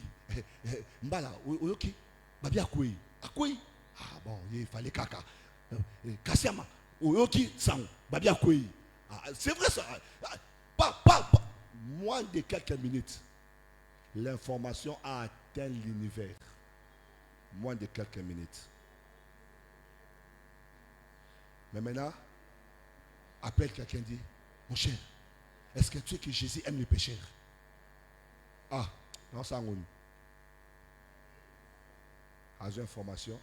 Mbala, on qui babi à quoi? À quoi? Ah bon, il fallait caca. Kassiama, on qui sang, babi à quoi? C'est vrai ça. Pas. Moins de quelques minutes, l'information a atteint l'univers. Moins de quelques minutes. Mais maintenant, appelle quelqu'un dit, mon cher, est-ce que tu sais que Jésus aime les pécheurs? Ah, non, ça on. As une information?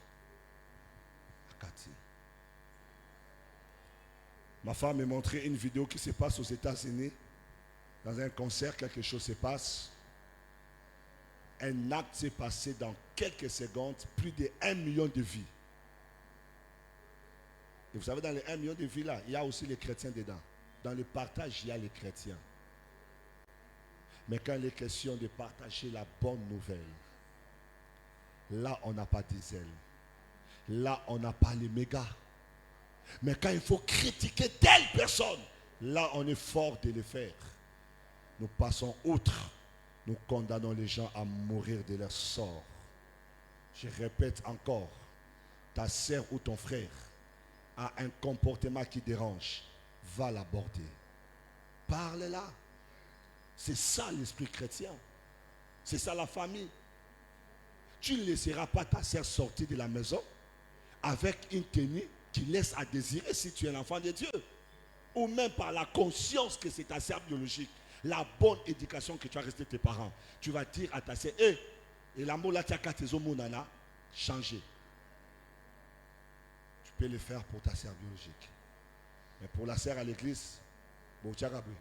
Ma femme m'a montré une vidéo qui se passe aux États-Unis. Dans un concert, quelque chose se passe. Un acte s'est passé dans quelques secondes, plus de 1 million de vies. Et vous savez, dans les 1 million de vies là, il y a aussi les chrétiens dedans. Dans le partage, il y a les chrétiens. Mais quand il est question de partager la bonne nouvelle, là, on n'a pas des ailes. Là, on n'a pas les mégas. Mais quand il faut critiquer telle personne, là, on est fort de le faire. Nous passons outre. Nous condamnons les gens à mourir de leur sort. Je répète encore, ta sœur ou ton frère a un comportement qui dérange, va l'aborder. Parle-la. C'est ça l'esprit chrétien. C'est ça la famille. Tu ne laisseras pas ta sœur sortir de la maison avec une tenue qui laisse à désirer si tu es l'enfant de Dieu. Ou même par la conscience que c'est ta sœur biologique. La bonne éducation que tu as resté tes parents. Tu vas dire à ta sœur, et l'amour là, tu as qu'à tes hommes, changer. Tu peux le faire pour ta sœur biologique. Mais pour la sœur à l'église, bon, tu as rappelé.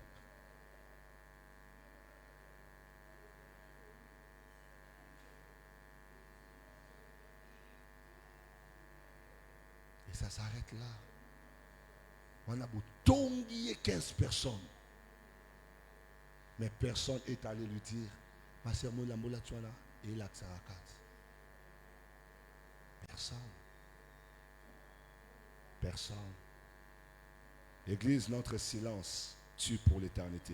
Et ça s'arrête là. On a beau tomber 15 personnes. Mais personne n'est allé lui dire, ma sœur Moula Moula tu là, et il a Tsarakat. Personne. Personne. L'église, notre silence tue pour l'éternité.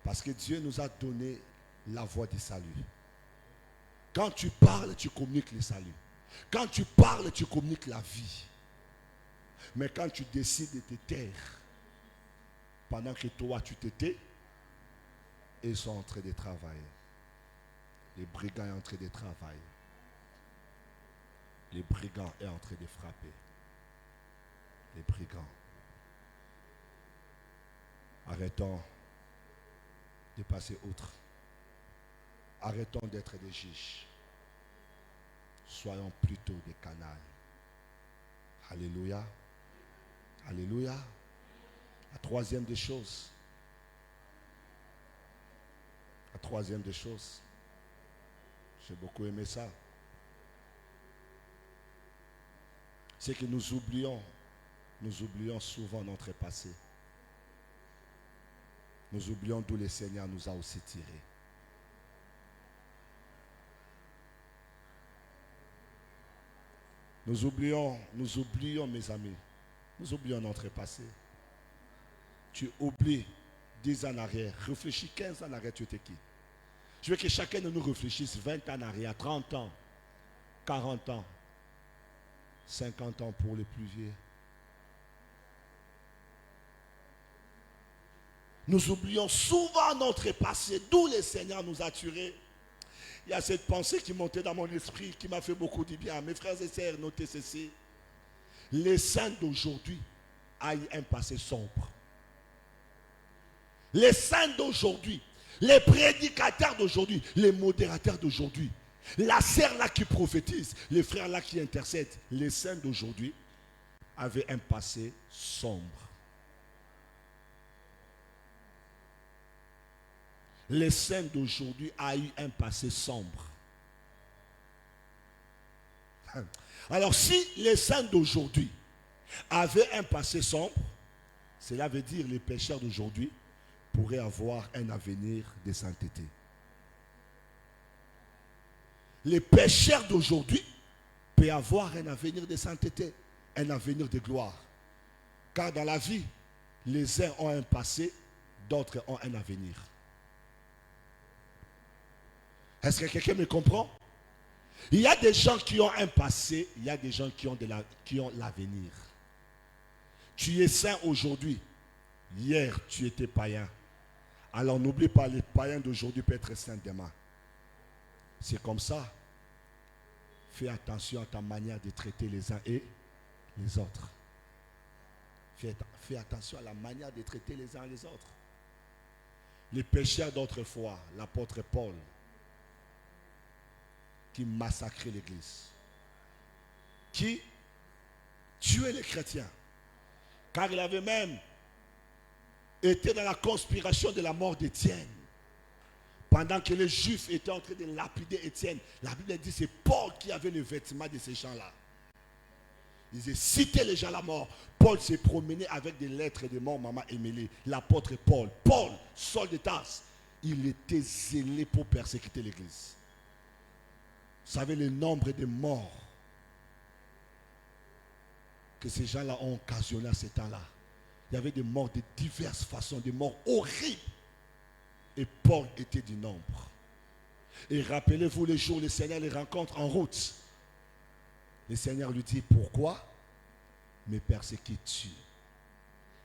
Parce que Dieu nous a donné la voie du salut. Quand tu parles, tu communiques le salut. Quand tu parles, tu communiques la vie. Mais quand tu décides de te taire, pendant que toi tu te tais, ils sont en train de travailler. Les brigands sont en train de travailler. Les brigands sont en train de frapper. Les brigands. Arrêtons de passer outre. Arrêtons d'être des juges. Soyons plutôt des canaux. Alléluia. Alléluia. La troisième des choses. La troisième des choses. J'ai beaucoup aimé ça. C'est que nous oublions souvent notre passé. Nous oublions d'où le Seigneur nous a aussi tirés. Nous oublions, mes amis, nous oublions notre passé. Tu oublies 10 ans en arrière, réfléchis 15 ans en arrière, tu étais qui? Je veux que chacun de nous réfléchisse 20 ans en arrière, 30 ans, 40 ans, 50 ans pour les plus vieux. Nous oublions souvent notre passé, d'où le Seigneur nous a tirés. Il y a cette pensée qui montait dans mon esprit, qui m'a fait beaucoup de bien. Mes frères et sœurs, notez ceci. Les saints d'aujourd'hui ont un passé sombre. Les saints d'aujourd'hui, les prédicateurs d'aujourd'hui, les modérateurs d'aujourd'hui La sœur là qui prophétise, les frères là qui intercèdent, les saints d'aujourd'hui avaient un passé sombre. Les saints d'aujourd'hui ont eu un passé sombre. Alors si les saints d'aujourd'hui avaient un passé sombre, cela veut dire que les pécheurs d'aujourd'hui pourraient avoir un avenir de sainteté. Les pécheurs d'aujourd'hui peuvent avoir un avenir de sainteté, un avenir de gloire. Car dans la vie, les uns ont un passé, d'autres ont un avenir. Est-ce que quelqu'un me comprend? Il y a des gens qui ont un passé, il y a des gens qui ont l'avenir. Tu es saint aujourd'hui, hier tu étais païen. Alors n'oublie pas, les païens d'aujourd'hui peuvent être saints demain. C'est comme ça. Fais attention à ta manière de traiter les uns et les autres. Fais attention à la manière de traiter les uns et les autres. Les pécheurs d'autrefois, l'apôtre Paul, qui massacrait l'église, qui tuait les chrétiens, car il avait même été dans la conspiration de la mort d'Étienne. Pendant que les Juifs étaient en train de lapider Étienne, la Bible dit que c'est Paul qui avait le vêtement de ces gens-là. Ils ont cité les gens à la mort. Paul s'est promené avec des lettres de mort, maman Émilie, l'apôtre Paul. Paul, Saul de Tarse, il était zélé pour persécuter l'église. Vous savez le nombre de morts que ces gens-là ont occasionné à ce temps-là. Il y avait des morts de diverses façons, des morts horribles. Et Paul était du nombre. Et rappelez-vous les jours où le Seigneur les rencontre en route. Le Seigneur lui dit, pourquoi me persécutes-tu?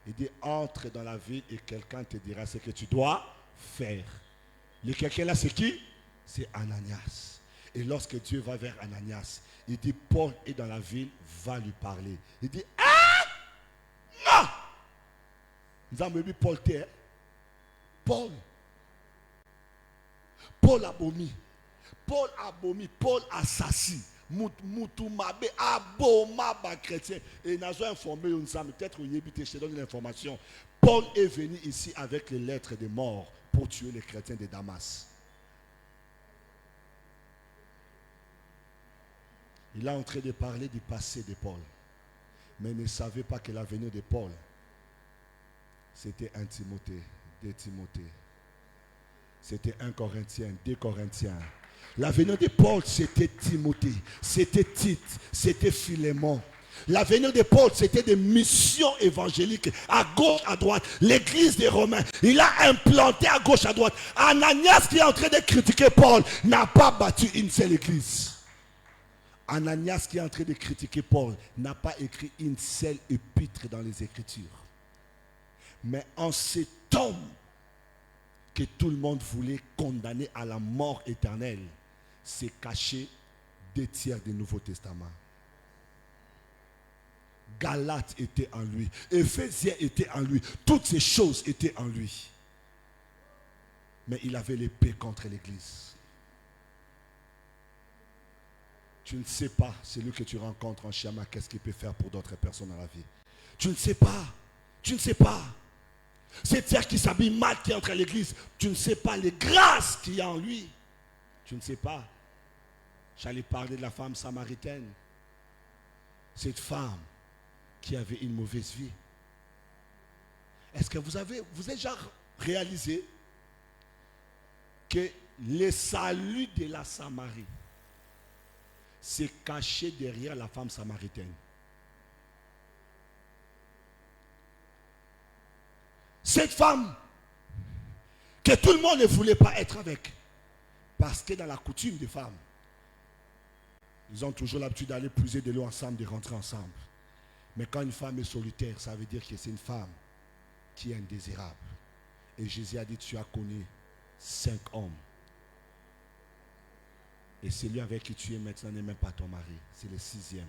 Il dit, entre dans la ville et quelqu'un te dira ce que tu dois faire. Le quelqu'un là, c'est qui? C'est Ananias. Et lorsque Dieu va vers Ananias, il dit, Paul est dans la ville, va lui parler. Il dit, ah! Non! Nous avons dit, Paul t'es. Paul abomi. Paul abomi. Paul assassin. Moutumabe aboma ba chrétien. Et nous avons informé, peut-être je te donne l'information. Paul est venu ici avec les lettres de mort pour tuer les chrétiens de Damas. Il est en train de parler du passé de Paul. Mais il ne savait pas que l'avenir de Paul, c'était 1 Timothée, 2 Timothée. C'était 1 Corinthiens, 2 Corinthiens. L'avenir de Paul, c'était Timothée, c'était Tite, c'était Philémon. L'avenir de Paul, c'était des missions évangéliques à gauche, à droite. L'église des Romains, il a implanté à gauche, à droite. Ananias qui est en train de critiquer Paul n'a pas battu une seule église. Ananias qui est en train de critiquer Paul n'a pas écrit une seule épître dans les Écritures. Mais en cet homme que tout le monde voulait condamner à la mort éternelle, s'est caché 2 tiers du Nouveau Testament. Galates était en lui, Éphésiens était en lui, toutes ces choses étaient en lui. Mais il avait l'épée contre l'église. Tu ne sais pas, celui que tu rencontres en chemin, qu'est-ce qu'il peut faire pour d'autres personnes dans la vie. Tu ne sais pas. Tu ne sais pas. Cette sœur qui s'habille mal, qui entre à l'église, tu ne sais pas les grâces qu'il y a en lui. Tu ne sais pas. J'allais parler de la femme samaritaine. Cette femme qui avait une mauvaise vie. Est-ce que vous avez déjà réalisé que le salut de la Samarie s'est caché derrière la femme samaritaine? Cette femme que tout le monde ne voulait pas être avec, parce que dans la coutume des femmes, ils ont toujours l'habitude d'aller puiser de l'eau ensemble, de rentrer ensemble. Mais quand une femme est solitaire, ça veut dire que c'est une femme qui est indésirable. Et Jésus a dit, tu as connu 5 hommes. Et celui avec qui tu es maintenant n'est même pas ton mari. C'est le 6e.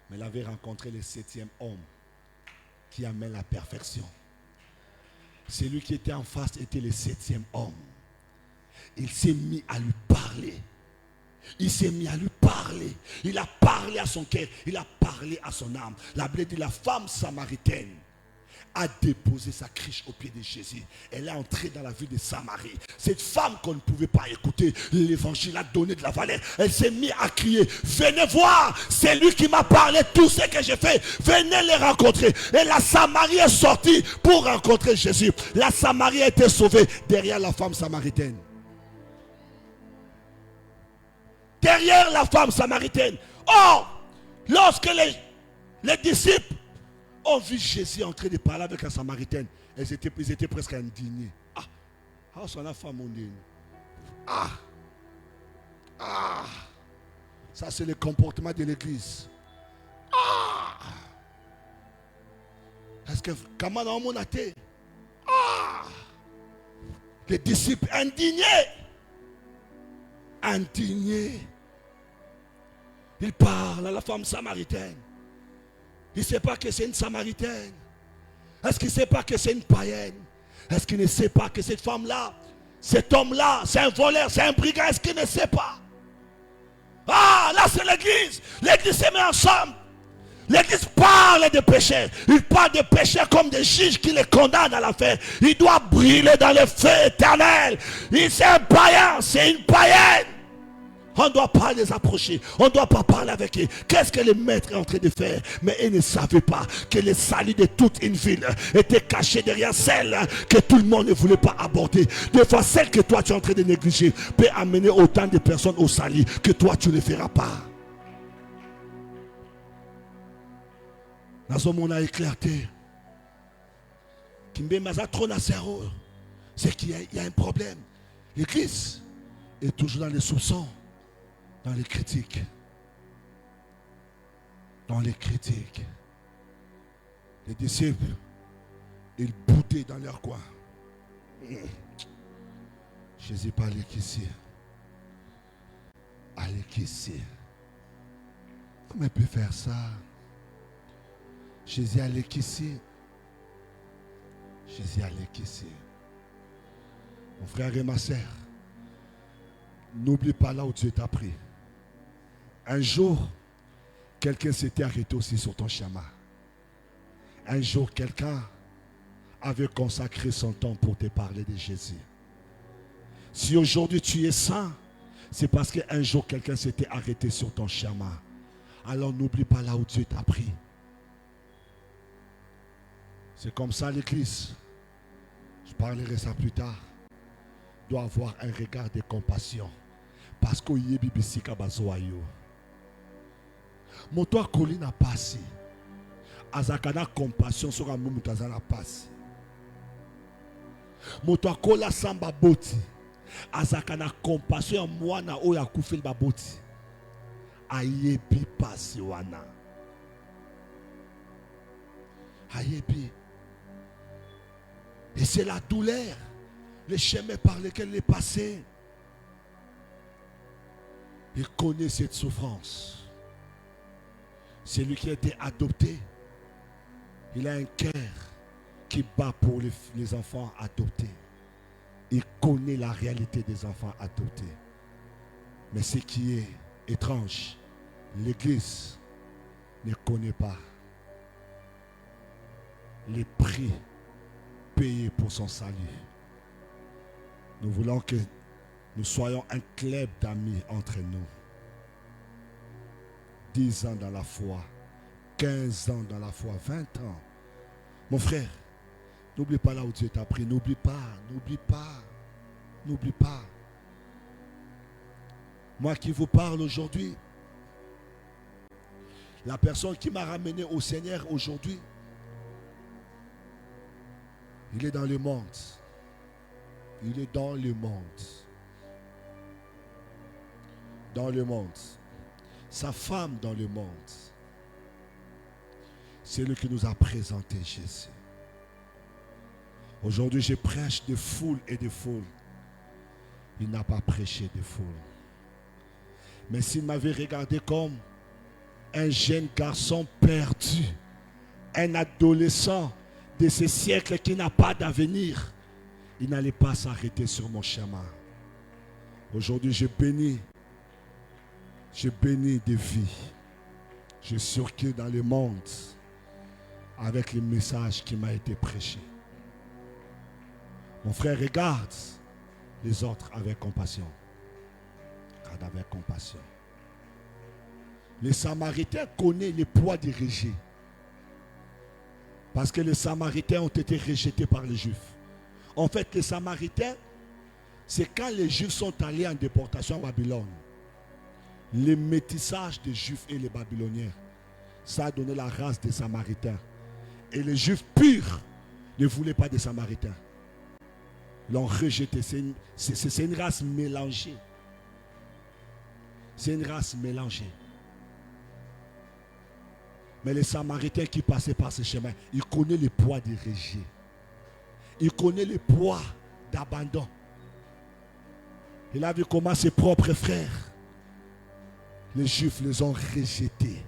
Mais elle avait rencontré le 7e homme qui amène la perfection. Celui qui était en face était le 7e homme. Il s'est mis à lui parler. parler. Il s'est mis à lui parler. Il a parlé à son cœur. Il a parlé à son âme. La Bible dit la femme samaritaine a déposé sa criche au pied de Jésus. Elle est entrée dans la ville de Samarie. Cette femme qu'on ne pouvait pas écouter, l'évangile a donné de la valeur. Elle s'est mise à crier, venez voir, c'est lui qui m'a parlé, tout ce que j'ai fait, venez les rencontrer. Et la Samarie est sortie pour rencontrer Jésus. La Samarie a été sauvée derrière la femme samaritaine. Derrière la femme samaritaine. Or, lorsque les disciples ont vu Jésus en train de parler avec la Samaritaine, ils étaient presque indignés. Ça c'est le comportement de l'église. Est-ce que comment on a été? Les disciples indignés. Il parle à la femme samaritaine. Il ne sait pas que c'est une samaritaine. Est-ce qu'il ne sait pas que c'est une païenne? Est-ce qu'il ne sait pas que cette femme-là, cet homme-là, c'est un voleur, c'est un brigand? Est-ce qu'il ne sait pas? Là c'est l'église. L'église se met ensemble. L'église parle des pécheurs. Il parle des pécheurs comme des juges qui les condamnent à l'enfer. Il doit brûler dans le feu éternel. C'est un païen, c'est une païenne. On ne doit pas les approcher. On ne doit pas parler avec eux. Qu'est-ce que le maître est en train de faire? Mais ils ne savaient pas que le salut de toute une ville était caché derrière celle que tout le monde ne voulait pas aborder. Des fois, celle que toi tu es en train de négliger peut amener autant de personnes au salut que toi tu ne le feras pas. Dans ce monde a éclaté. C'est qu'il y a un problème. L'église est toujours dans les soupçons. Dans les critiques. Les disciples, ils boudaient dans leur coin. Jésus parlait qu'ici. Allez qu'ici. Comment il peut faire ça? Jésus allait qu'ici. Mon frère et ma soeur, n'oublie pas là où Dieu t'a pris. Un jour, quelqu'un s'était arrêté aussi sur ton chemin. Un jour, quelqu'un avait consacré son temps pour te parler de Jésus. Si aujourd'hui tu es saint, c'est parce qu'un jour quelqu'un s'était arrêté sur ton chemin. Alors n'oublie pas là où Dieu t'a pris. C'est comme ça l'église. Je parlerai ça plus tard. Doit avoir un regard de compassion. Parce qu'il y a bibisika bazoayo. Moto akoli na pasi. Azakana compassion sur un moment na pasi. Moto akola samba boti. Azakana compassion mwana oya kufil baboti. Ayebi pasi wana. Ayebi. Et c'est la douleur, le chemin par lequel il est passé. Il connaît cette souffrance. C'est lui qui a été adopté. Il a un cœur qui bat pour les enfants adoptés. Il connaît la réalité des enfants adoptés. Mais ce qui est étrange, l'Église ne connaît pas les prix payés pour son salut. Nous voulons que nous soyons un club d'amis entre nous. 10 ans dans la foi, 15 ans dans la foi, 20 ans. Mon frère, n'oublie pas là où Dieu t'a pris. N'oublie pas. Moi qui vous parle aujourd'hui, la personne qui m'a ramené au Seigneur aujourd'hui, il est dans le monde. Dans le monde. Sa femme dans le monde. C'est lui qui nous a présenté Jésus. Aujourd'hui, je prêche de foule et de foule. Il n'a pas prêché de foule. Mais s'il m'avait regardé comme un jeune garçon perdu, un adolescent de ce siècle qui n'a pas d'avenir, il n'allait pas s'arrêter sur mon chemin. Aujourd'hui, je bénis des vies. Je circule dans le monde avec le message qui m'a été prêché. Mon frère, regarde les autres avec compassion. Regarde avec compassion. Les Samaritains connaissent le poids des rejet. Parce que les Samaritains ont été rejetés par les Juifs. En fait, les Samaritains, c'est quand les Juifs sont allés en déportation à Babylone. Le métissage des Juifs et les Babyloniens, ça a donné la race des Samaritains. Et les Juifs purs ne voulaient pas des Samaritains. Ils l'ont rejeté. C'est une race mélangée. C'est une race mélangée. Mais les Samaritains qui passaient par ce chemin, ils connaissent le poids des rejet. Ils connaissent le poids d'abandon. Il a vu comment ses propres frères, les Juifs, les ont rejetés.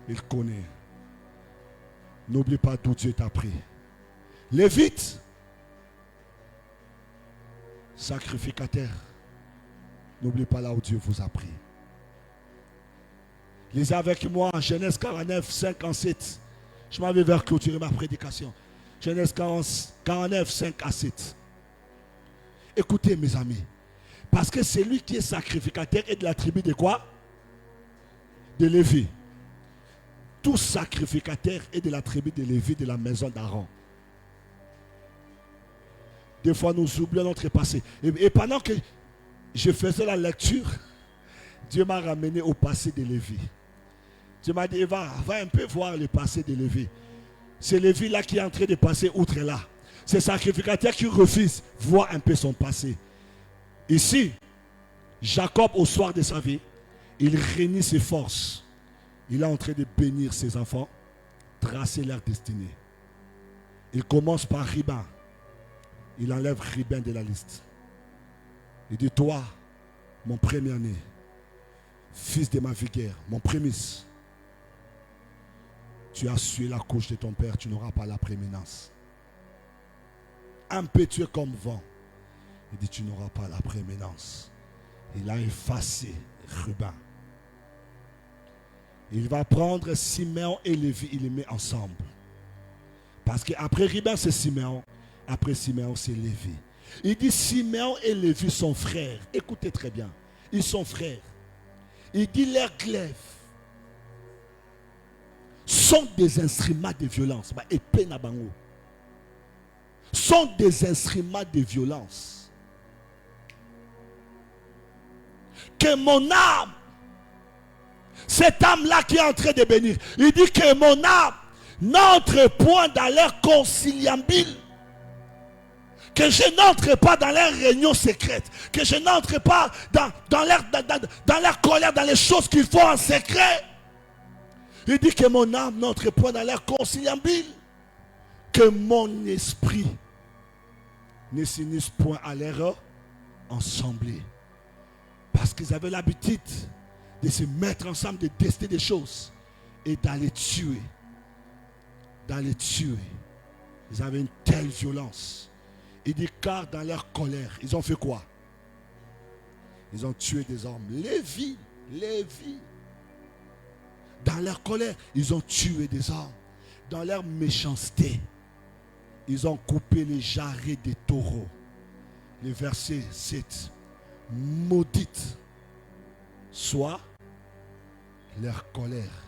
Il connaît. N'oublie pas d'où Dieu t'a pris. Lévite, sacrificateur. N'oublie pas là où Dieu vous a pris. Lisez avec moi en Genèse 49, 5 à 7. Je m'avais vers clôturer ma prédication. Genèse 49, 5 à 7. Écoutez mes amis. Parce que c'est lui qui est sacrificateur et de la tribu de quoi? De Lévi. Tout sacrificateur est de la tribu de Lévi, de la maison d'Aaron. Des fois nous oublions notre passé. Et pendant que je faisais la lecture, Dieu m'a ramené au passé de Lévi. Dieu m'a dit, va un peu voir le passé de Lévi. C'est Lévi là qui est en train de passer outre là. C'est sacrificateur qui refuse, voit un peu son passé. Ici, Jacob au soir de sa vie, il réunit ses forces. Il est en train de bénir ses enfants, tracer leur destinée. Il commence par Riban. Il enlève Riban de la liste. Il dit, toi, mon premier-né, fils de ma vigueur, mon prémisse, tu as sué la couche de ton père, tu n'auras pas la prééminence. Impétueux comme vent, il dit, tu n'auras pas la prééminence. Il a effacé Ruben. Il va prendre Siméon et Lévi, il les met ensemble. Parce qu'après Ruben, c'est Siméon. Après Siméon, c'est Lévi. Il dit, Siméon et Lévi sont frères. Écoutez très bien. Ils sont frères. Il dit, leurs glaives sont des instruments de violence. Épée na bango. Sont des instruments de violence. Que mon âme, cette âme-là qui est en train de bénir, il dit que mon âme n'entre point dans leur conciliabule. Que je n'entre pas dans leurs réunions secrètes. Que je n'entre pas dans leur colère, dans les choses qu'ils font en secret. Il dit que mon âme n'entre point dans leur conciliabule. Que mon esprit ne s'unisse point à l'erreur ensemble. Parce qu'ils avaient l'habitude de se mettre ensemble, de tester des choses et d'aller tuer. D'aller tuer. Ils avaient une telle violence. Il dit car dans leur colère, ils ont fait quoi? Ils ont tué des hommes. Lévi. Dans leur colère, ils ont tué des hommes. Dans leur méchanceté, ils ont coupé les jarrets des taureaux. Le verset 7. Maudite soit leur colère,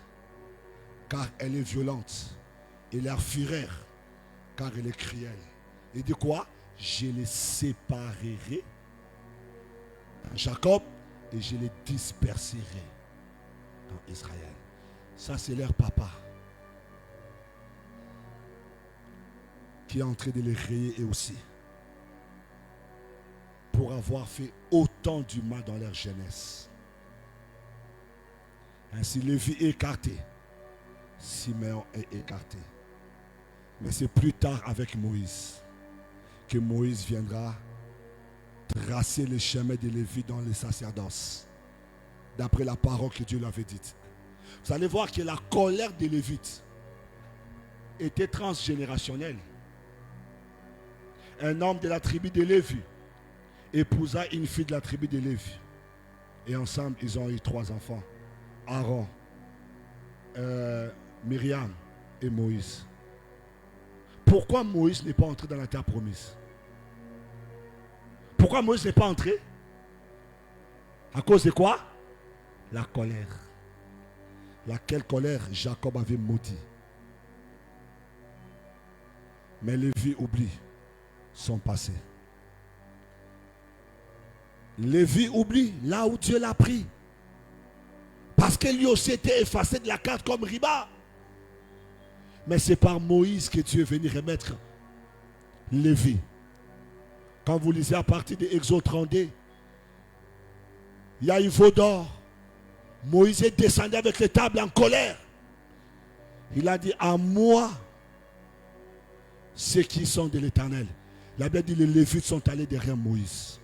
car elle est violente, et leur fureur, car elle est cruelle. Il dit quoi? Je les séparerai dans Jacob et je les disperserai dans Israël. Ça, c'est leur papa qui est en train de les rayer eux aussi pour avoir fait autant du mal dans leur jeunesse. Ainsi, Lévi est écarté, Siméon est écarté. Mais c'est plus tard avec Moïse que Moïse viendra tracer le chemin de Lévi dans les sacerdoces, d'après la parole que Dieu lui avait dite. Vous allez voir que la colère des Lévites était transgénérationnelle. Un homme de la tribu de Lévi épousa une fille de la tribu de Lévi. Et ensemble, ils ont eu 3 enfants. Aaron, Myriam et Moïse. Pourquoi Moïse n'est pas entré dans la terre promise? Pourquoi Moïse n'est pas entré? À cause de quoi? La colère. Laquelle colère Jacob avait maudit. Mais Lévi oublie son passé. Lévi oublie là où Dieu l'a pris. Parce que lui aussi était effacé de la carte comme Riba. Mais c'est par Moïse que Dieu est venu remettre Lévi. Quand vous lisez à partir de Exode 32, il y a une veau d'or. Moïse est descendu avec les tables en colère. Il a dit à moi, ceux qui sont de l'Éternel. La Bible dit les Lévites sont allés derrière Moïse.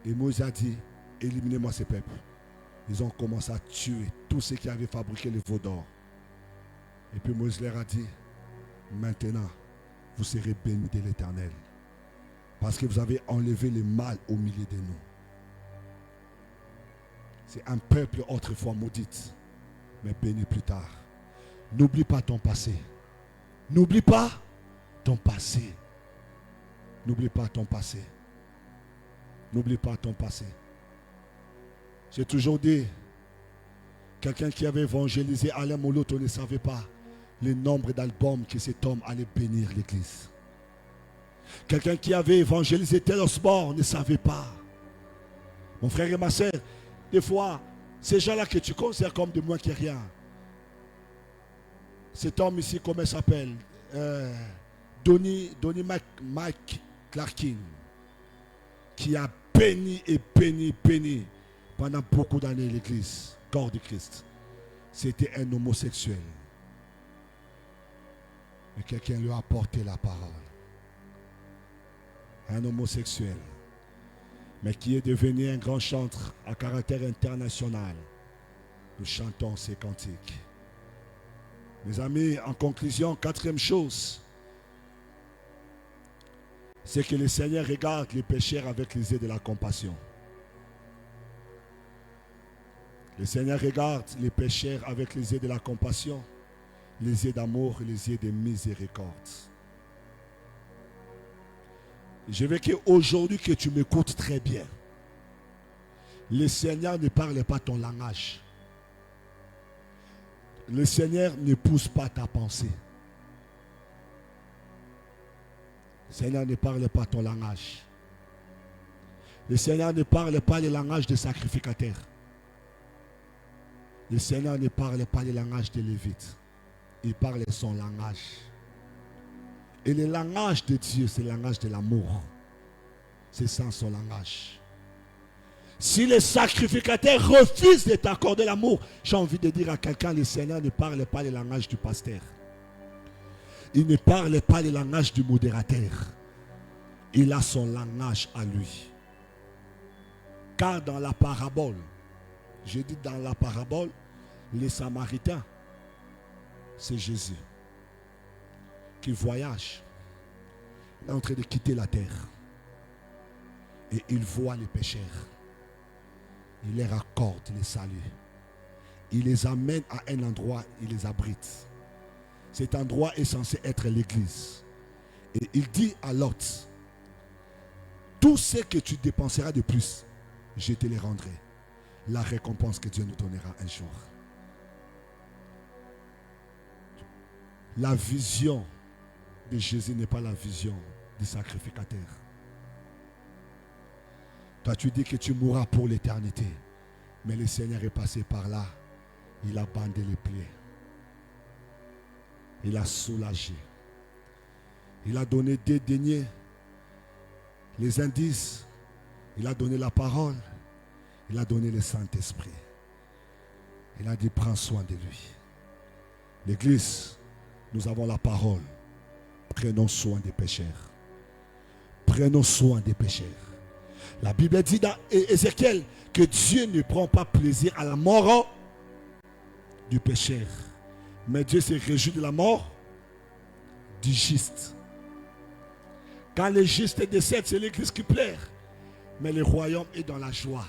Et Moïse a dit, éliminez-moi ces peuples. Ils ont commencé à tuer tous ceux qui avaient fabriqué les veaux d'or. Et puis Moïse leur a dit, maintenant, vous serez bénis de l'Éternel. Parce que vous avez enlevé le mal au milieu de nous. C'est un peuple autrefois maudit, mais béni plus tard. N'oublie pas ton passé. N'oublie pas ton passé. N'oublie pas ton passé. N'oublie pas ton passé. J'ai toujours dit, quelqu'un qui avait évangélisé Alain Moloto ne savait pas le nombre d'albums que cet homme allait bénir l'église. Quelqu'un qui avait évangélisé Taylor Sport ne savait pas. Mon frère et ma soeur, des fois, ces gens-là que tu considères comme de moins que rien. Cet homme ici, comment il s'appelle? Donny Mike Clarkin, qui a béni et béni pendant beaucoup d'années l'église, corps de Christ. C'était un homosexuel. Mais quelqu'un lui a apporté la parole. Un homosexuel, mais qui est devenu un grand chanteur à caractère international. Nous chantons ces cantiques. Mes amis, en conclusion, 4e chose, c'est que le Seigneur regarde les pécheurs avec les yeux de la compassion. Le Seigneur regarde les pécheurs avec les yeux de la compassion, les yeux d'amour et les yeux de miséricorde. Je veux qu'aujourd'hui que tu m'écoutes très bien. Le Seigneur ne parle pas ton langage. Le Seigneur ne pousse pas ta pensée. Le Seigneur ne parle pas ton langage. Le Seigneur ne parle pas le langage des sacrificateurs. Le Seigneur ne parle pas le langage des Lévites. Il parle son langage. Et le langage de Dieu, c'est le langage de l'amour. C'est ça son langage. Si les sacrificateurs refusent de t'accorder l'amour, j'ai envie de dire à quelqu'un, le Seigneur ne parle pas le langage du pasteur. Il ne parle pas le langage du modérateur. Il a son langage à lui. Car dans la parabole, je dis dans la parabole, les Samaritains, c'est Jésus qui voyage. Il est en train de quitter la terre. Et il voit les pécheurs. Il leur accorde le salut. Il les amène à un endroit, il les abrite. Cet endroit est censé être l'église. Et il dit à Lot, tout ce que tu dépenseras de plus, je te les rendrai. La récompense que Dieu nous donnera un jour. La vision de Jésus n'est pas la vision du sacrificateur. Toi, tu dis que tu mourras pour l'éternité. Mais le Seigneur est passé par là. Il a bandé les plaies. Il a soulagé. Il a donné des deniers, les indices. Il a donné la parole. Il a donné le Saint-Esprit. Il a dit, prends soin de lui. L'église, nous avons la parole. Prenons soin des pécheurs. Prenons soin des pécheurs. La Bible dit dans Ézéchiel que Dieu ne prend pas plaisir à la mort du pécheur. Mais Dieu se réjouit de la mort du juste. Quand le juste décède, c'est l'église qui pleure. Mais le royaume est dans la joie.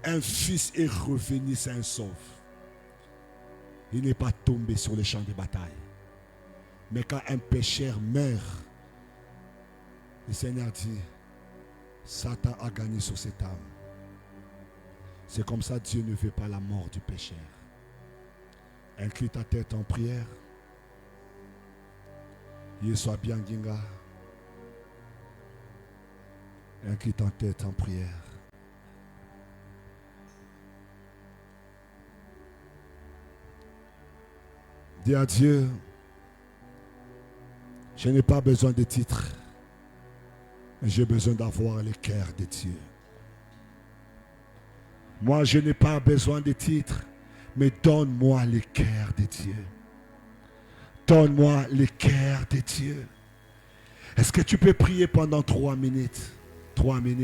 Un fils est revenu sain et sauf. Il n'est pas tombé sur le champ de bataille. Mais quand un pécheur meurt, le Seigneur dit, Satan a gagné sur cette âme. C'est comme ça que Dieu ne veut pas la mort du pécheur. Incline ta tête en prière. Yeswa bien Ginga. Incline ta tête en prière. Dis à Dieu, je n'ai pas besoin de titres, mais j'ai besoin d'avoir le cœur de Dieu. Moi, je n'ai pas besoin de titres, mais donne-moi le cœur de Dieu. Donne-moi le cœur de Dieu. Est-ce que tu peux prier pendant 3 minutes? 3 minutes.